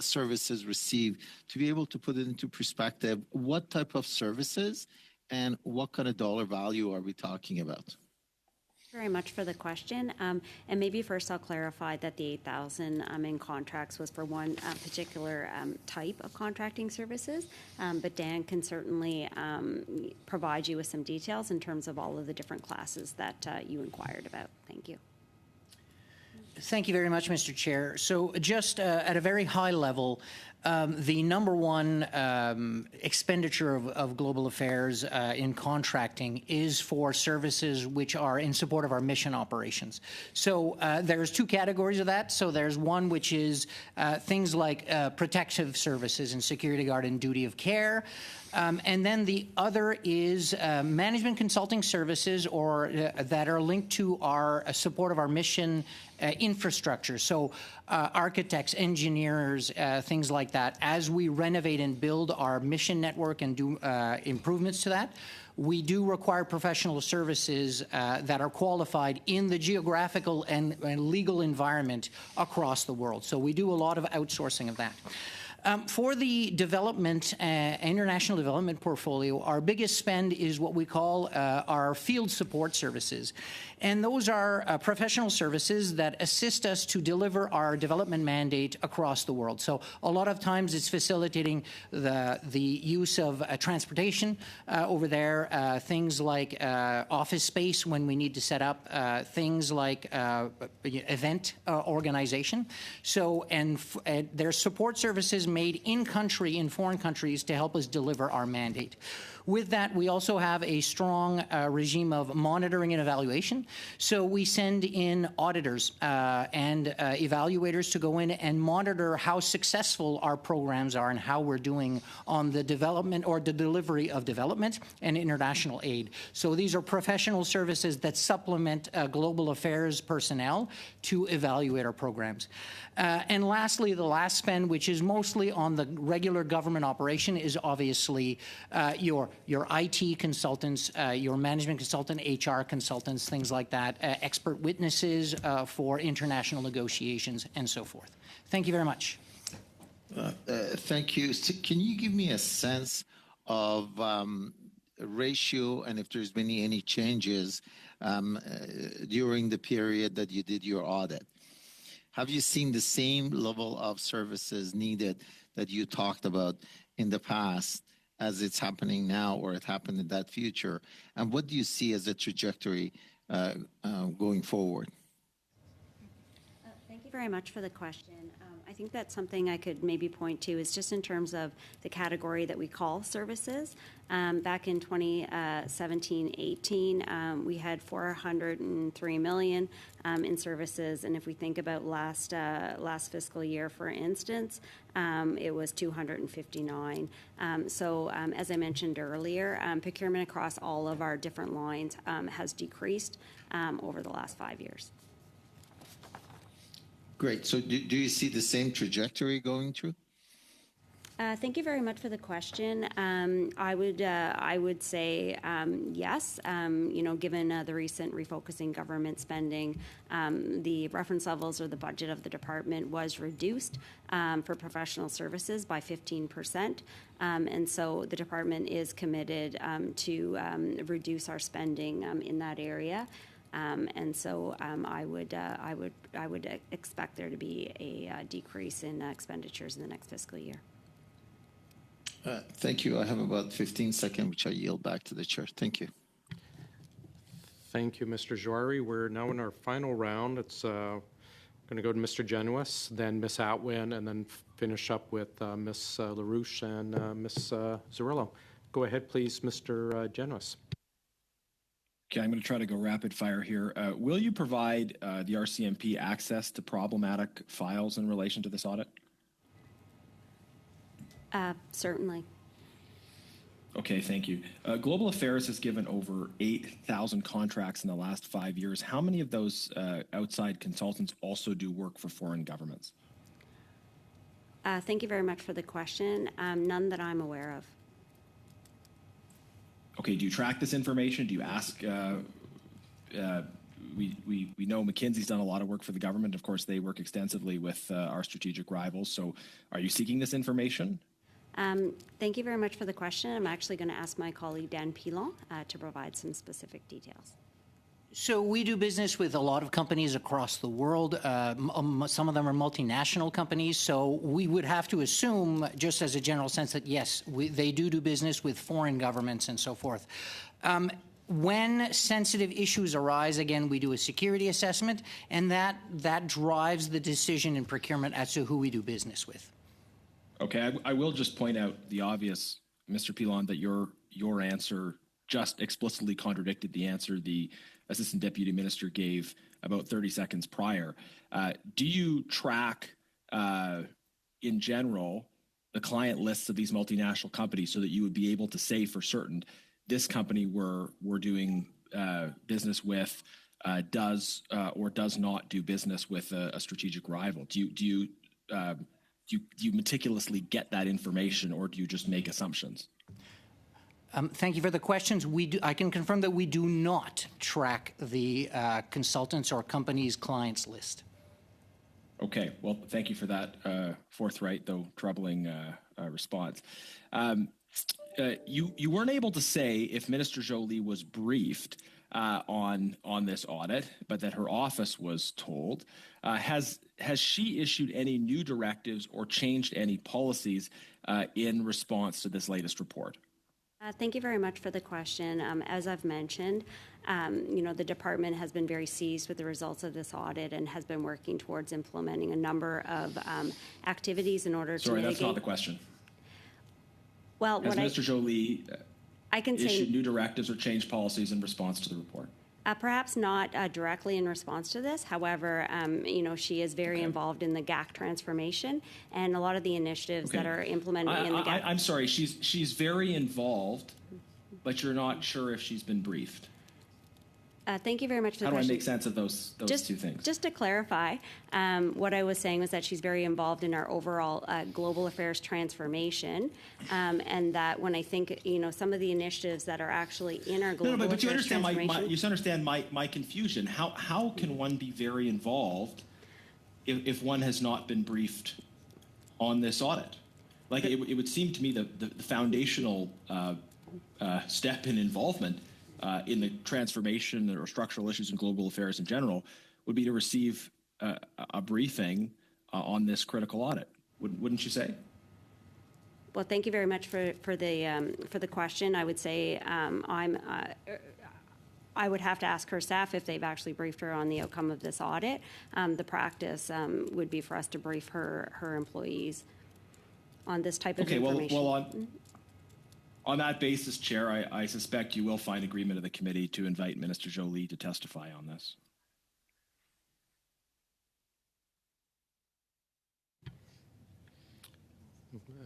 services received, to be able to put it into perspective, what type of services and what kind of dollar value are we talking about? Very much for the question. And maybe first I'll clarify that the 8,000 in contracts was for one particular type of contracting services, but Dan can certainly provide you with some details in terms of all of the different classes that you inquired about. Thank you. Thank you very much, Mr. Chair. So just at a very high level, the number one expenditure of global affairs in contracting is for services which are in support of our mission operations. So there's 2 categories of that. So there's one which is things like protective services and security guard and duty of care. And then the other is management consulting services or that are linked to our support of our mission infrastructure. So architects, engineers, things like that. As we renovate and build our mission network and do improvements to that, we do require professional services that are qualified in the geographical and legal environment across the world. So we do a lot of outsourcing of that. For the development, international development portfolio, our biggest spend is what we call our field support services. And those are professional services that assist us to deliver our development mandate across the world. So a lot of times it's facilitating the use of transportation over there, things like office space when we need to set up, things like event organization. So, and there's support services made in country, in foreign countries, to help us deliver our mandate. With that, we also have a strong regime of monitoring and evaluation. So we send in auditors and evaluators to go in and monitor how successful our programs are and how we're doing on the development or the delivery of development and international aid. So these are professional services that supplement global affairs personnel to evaluate our programs. And lastly, the last spend, which is mostly on the regular government operation, is obviously your IT consultants, your management consultant, HR consultants, things like that, expert witnesses for international negotiations, and so forth. Thank you very much. Thank you. So can you give me a sense of ratio and if there's been any changes during the period that you did your audit? Have you seen the same level of services needed that you talked about in the past as it's happening now or it happened in that future? And what do you see as a trajectory going forward? Thank you very much for the question. I think that's something I could maybe point to is just in terms of the category that we call services. Back in 2017-18, we had $403 million in services, and if we think about last fiscal year, for instance, it was $259. So as I mentioned earlier, procurement across all of our different lines has decreased over the last 5 years. Great. So do you see the same trajectory going through? Thank you very much for the question. I would say yes. You know, given the recent refocusing government spending, the reference levels or the budget of the department was reduced for professional services by 15%, and so the department is committed to reduce our spending in that area. And so I would expect there to be a decrease in expenditures in the next fiscal year. Thank you. I have about 15 seconds, which I yield back to the chair. Thank you. Thank you, Mr. Joiri. We're now in our final round. It's going to go to Mr. Genuis, then Ms. Atwin, and then finish up with Ms. LaRouche and Ms. Zerillo. Go ahead, please, Mr. Genuis. Okay, I'm going to try to go rapid fire here. Will you provide the RCMP access to problematic files in relation to this audit? Certainly. Okay, thank you. Global Affairs has given over 8,000 contracts in the last 5 years. How many of those outside consultants also do work for foreign governments? Thank you very much for the question. None that I'm aware of. Okay, do you track this information? Do you ask? We know McKinsey's done a lot of work for the government. Of course, they work extensively with our strategic rivals. So are you seeking this information? Thank you very much for the question. I'm actually going to ask my colleague Dan Pilon to provide some specific details. So we do business with a lot of companies across the world. Some of them are multinational companies. So we would have to assume, just as a general sense, that yes, they do business with foreign governments and so forth. When sensitive issues arise, again, we do a security assessment, and that drives the decision in procurement as to who we do business with. Okay, I will just point out the obvious, Mr. Pilon, that your answer just explicitly contradicted the answer the Assistant Deputy Minister gave about 30 seconds prior. Do you track, in general, the client lists of these multinational companies so that you would be able to say for certain this company we're doing business with does or does not do business with a strategic rival? Do you meticulously get that information, or do you just make assumptions? Thank you for the questions. I can confirm that we do not track the consultants or companies' clients list. Okay. Well, thank you for that forthright, though troubling response. You weren't able to say if Minister Jolie was briefed on this audit, but that her office was told. Has she issued any new directives or changed any policies in response to this latest report? Thank you very much for the question. As I've mentioned, the department has been very seized with the results of this audit and has been working towards implementing a number of activities in order to mitigate. Sorry, that's not the question. Well, has Minister Jolie issued new directives or changed policies in response to the report? Perhaps not directly in response to this. However, she is very involved in the GAC transformation and a lot of the initiatives that are implemented in the GAC. I'm sorry, she's very involved, but you're not sure if she's been briefed. Thank you very much for the question. How do I make sense of those two things? Just to clarify, what I was saying was that she's very involved in our overall global affairs transformation, and that when I think, some of the initiatives that are actually in our global affairs transformation. You understand my confusion. How can one be very involved if one has not been briefed on this audit? Like it would seem to me the foundational step in involvement in the transformation or structural issues in global affairs in general would be to receive a briefing on this critical audit. Wouldn't you say? Well, thank you very much for the question. I would say I would have to ask her staff if they've actually briefed her on the outcome of this audit. The practice would be for us to brief her employees on this type of information. On that basis, Chair, I suspect you will find agreement of the committee to invite Minister Jolie to testify on this.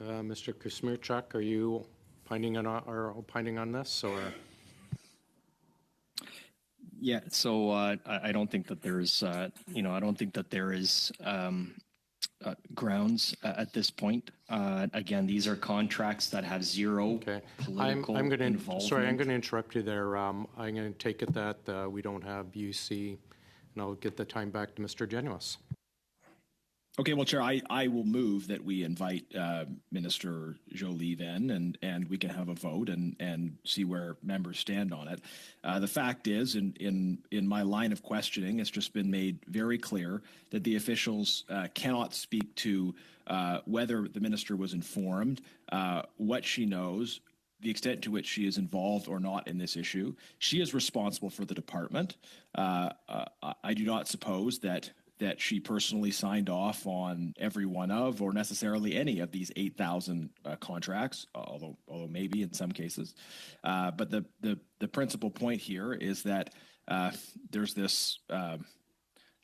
Mr. Kusmirchuk, are you opining on this, or? Yeah. So I don't think that there's, I don't think that there is grounds at this point. Again, these are contracts that have zero political involvement. Sorry, I'm going to interrupt you there. I'm going to take it that we don't have UC, and I'll get the time back to Mr. Genuis. Okay, well, Chair, I will move that we invite Minister Jolie then, and we can have a vote and see where members stand on it. The fact is, in my line of questioning, it's just been made very clear that the officials cannot speak to whether the minister was informed, what she knows, the extent to which she is involved or not in this issue. She is responsible for the department. I do not suppose that she personally signed off on every one of or necessarily any of these 8,000 contracts, although maybe in some cases. But the principal point here is that there's this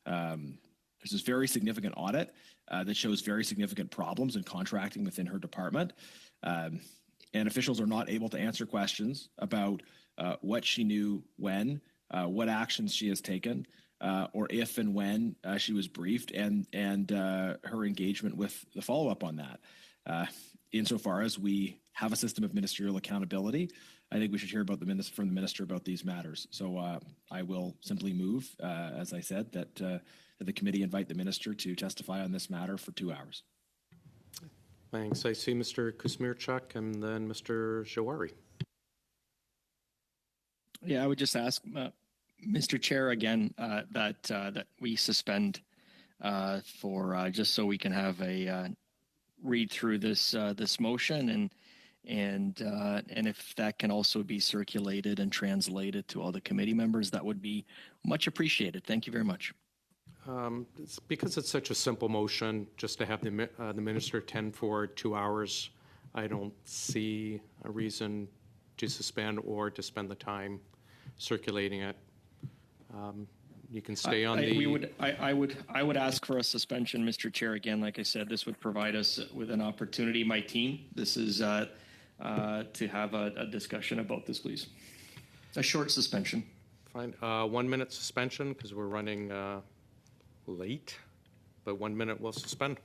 very significant audit that shows very significant problems in contracting within her department, and officials are not able to answer questions about what she knew when, what actions she has taken. or if and when she was briefed, and her engagement with the follow-up on that. Insofar as we have a system of ministerial accountability, I think we should hear about from the minister about these matters. So I will simply move, as I said, that the committee invite the minister to testify on this matter for 2 hours. Thanks. I see Mr. Kuzmierczak and then Mr. Jawari. Yeah, I would just ask, Mr. Chair, again, that we suspend for just so we can have a read through this motion, and if that can also be circulated and translated to all the committee members, that would be much appreciated. Thank you very much. Because it's such a simple motion, just to have the minister attend for 2 hours, I don't see a reason to suspend or to spend the time circulating it. You can stay on I would ask for a suspension, Mr. Chair. Again, like I said, this would provide us with an opportunity. My team, this is to have a discussion about this, please. A short suspension. Fine. 1 minute suspension because we're running late, but 1 minute we'll suspend.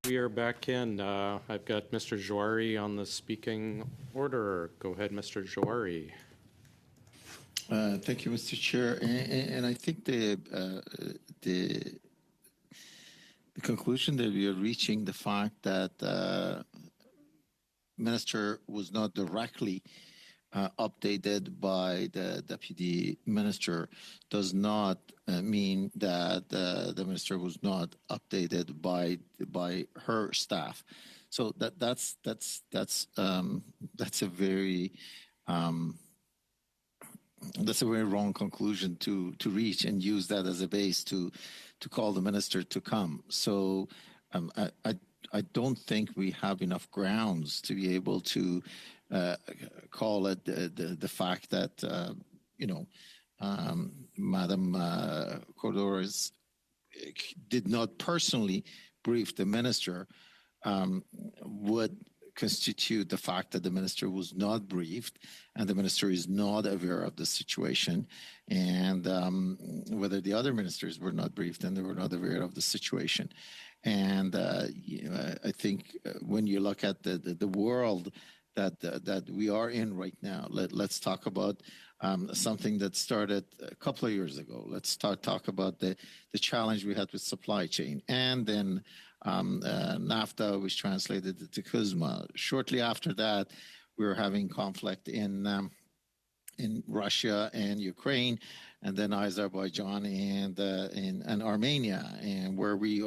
We are back in. I've got Mr. Jawari on the speaking order. Go ahead, Mr. Jawari. Thank you, Mr. Chair. And I think the conclusion that we are reaching, the fact that minister was not directly updated by the deputy minister does not mean that the minister was not updated by her staff. So that's a very wrong conclusion to reach and use that as a base to call the minister to come. So I don't think we have enough grounds to be able to call it the fact that Madam Cordores did not personally brief the minister would constitute the fact that the minister was not briefed and the minister is not aware of the situation, and whether the other ministers were not briefed and they were not aware of the situation. And I think when you look at the world that we are in right now, let's talk about something that started a couple of years ago. Let's talk about the challenge we had with supply chain, and then NAFTA was translated to CUSMA. Shortly after that, we were having conflict in Russia and Ukraine, and then Azerbaijan and Armenia, and where we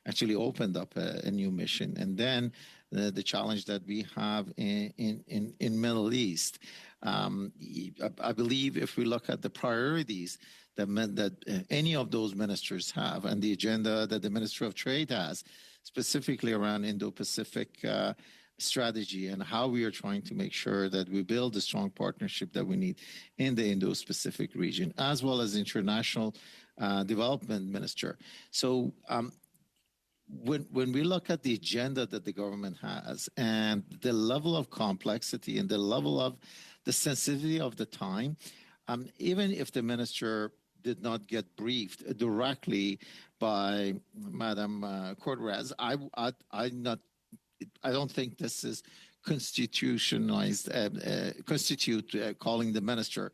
actually opened up a new mission. And then the challenge that we have in Middle East. I believe if we look at the priorities that any of those ministers have and the agenda that the Minister of Trade has, specifically around Indo-Pacific strategy and how we are trying to make sure that we build the strong partnership that we need in the Indo-Pacific region, as well as international development minister. So when we look at the agenda that the government has and the level of complexity and the level of the sensitivity of the time, even if the minister did not get briefed directly by Madam Cordraz, I don't think this is constitutionalized, calling the minister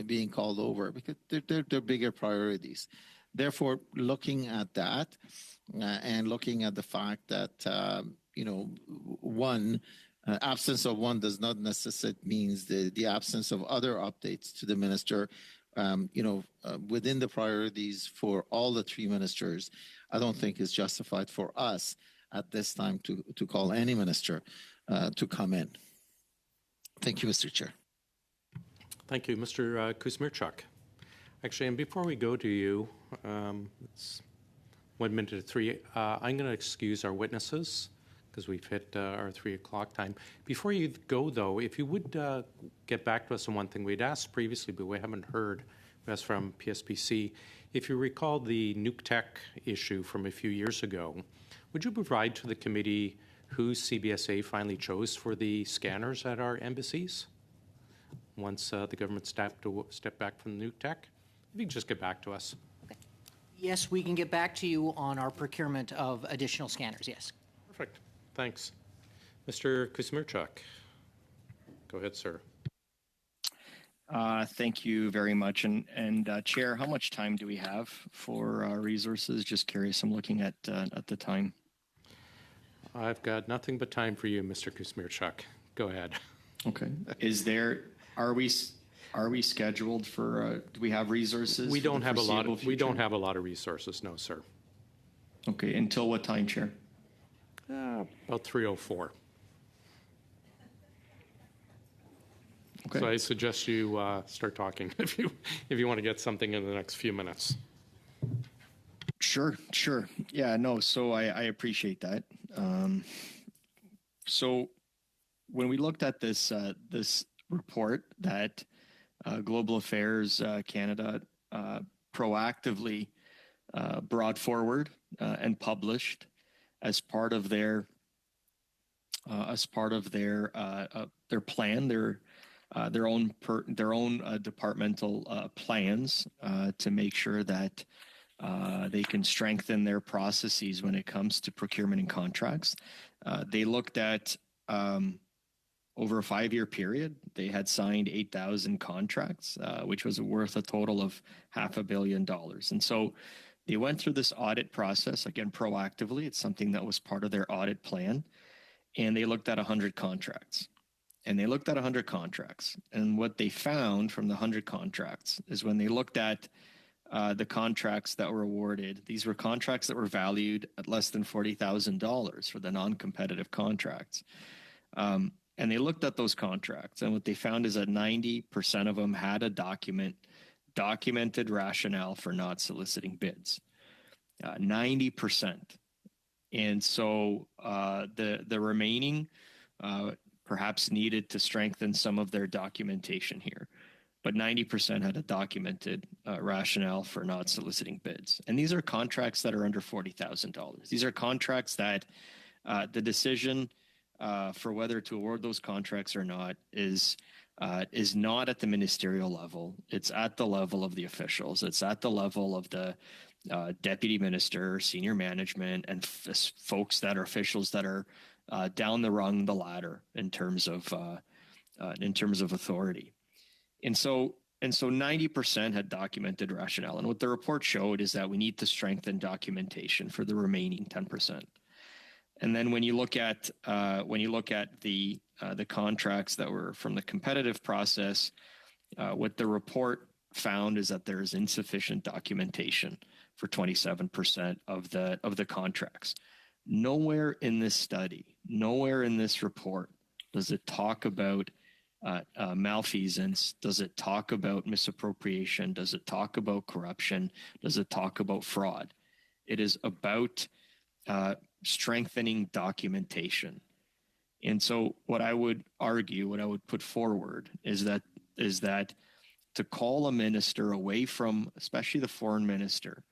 being called over, because they're bigger priorities. Therefore, looking at that and looking at the fact that, absence of one does not necessarily means the absence of other updates to the minister, within the priorities for all the three ministers, I don't think is justified for us at this time to call any minister to come in. Thank you, Mr. Chair. Thank you, Mr. Kuzmirchuk. Actually, and before we go to you, it's 1 minute to 3. I'm going to excuse our witnesses because we've hit our 3 o'clock time. Before you go, though, if you would get back to us on one thing we'd asked previously, but we haven't heard. That's from PSPC. If you recall the nuke tech issue from a few years ago, would you provide to the committee who CBSA finally chose for the scanners at our embassies once the government stepped back from the nuke tech? If you can just get back to us. Okay. Yes, we can get back to you on our procurement of additional scanners, yes. Perfect. Thanks. Mr. Kuzmirchuk. Go ahead, sir. Thank you very much. And Chair, how much time do we have for resources? Just curious. I'm looking at the time. I've got nothing but time for you, Mr. Kuzmirchuk. Go ahead. Okay. Are we scheduled for? Do we have resources? We don't have a lot. We don't future? have a lot of resources, no, sir. Okay. Until what time, Chair? About 3:04. Okay. So I suggest you start talking if you want to get something in the next few minutes. Sure. Yeah, no, so I appreciate that. So when we looked at this report that Global Affairs Canada proactively brought forward and published as part of their plan, their own departmental plans to make sure that they can strengthen their processes when it comes to procurement and contracts. They looked at over a 5-year period, they had signed 8,000 contracts, which was worth a total of $500 million. And so they went through this audit process, again, proactively. It's something that was part of their audit plan. And they looked at 100 contracts. And what they found from the 100 contracts is when they looked at the contracts that were awarded, these were contracts that were valued at less than $40,000 for the non-competitive contracts. And they looked at those contracts, and what they found is that 90% of them had a documented rationale for not soliciting bids. 90%. And so the remaining perhaps needed to strengthen some of their documentation here. But 90% had a documented rationale for not soliciting bids. And these are contracts that are under $40,000. These are contracts that the decision for whether to award those contracts or not is not at the ministerial level. It's at the level of the officials. It's at the level of the deputy minister, senior management, and folks that are officials that are down the rung, the ladder in terms of authority. And so 90% had documented rationale. And what the report showed is that we need to strengthen documentation for the remaining 10%. And then when you look at the contracts that were from the competitive process, what the report found is that there is insufficient documentation for 27% of the contracts. Nowhere in this study, nowhere in this report does it talk about malfeasance. Does it talk about misappropriation? Does it talk about corruption? Does it talk about fraud? It is about strengthening documentation. And so what I would argue, what I would put forward is that to call a minister away from, especially the foreign minister,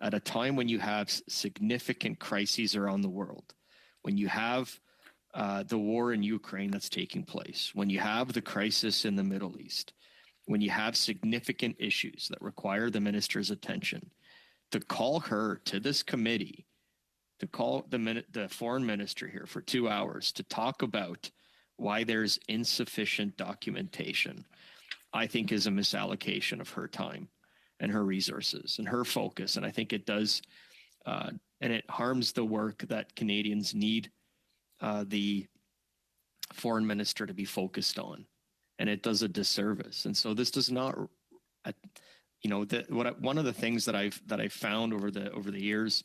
at a time when you have significant crises around the world, when you have the war in Ukraine that's taking place, when you have the crisis in the Middle East, when you have significant issues that require the minister's attention, to call her to this committee, to call the foreign minister here for 2 hours to talk about why there's insufficient documentation, I think is a misallocation of her time and her resources and her focus. And I think it does, and it harms the work that Canadians need the foreign minister to be focused on. And it does a disservice. And so this does not, one of the things that I've found over the years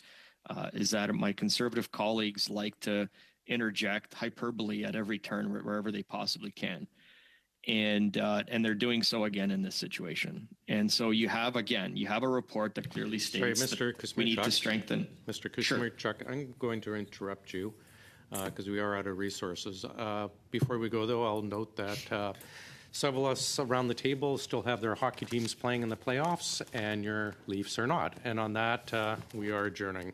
is that my conservative colleagues like to interject hyperbole at every turn wherever they possibly can. And they're doing so again in this situation. And so you have a report that clearly states that we need to strengthen. Mr. Kuchmarchuk, I'm going to interrupt you because we are out of resources. Before we go, though, I'll note that several of us around the table still have their hockey teams playing in the playoffs, and your Leafs are not. And on that, we are adjourning.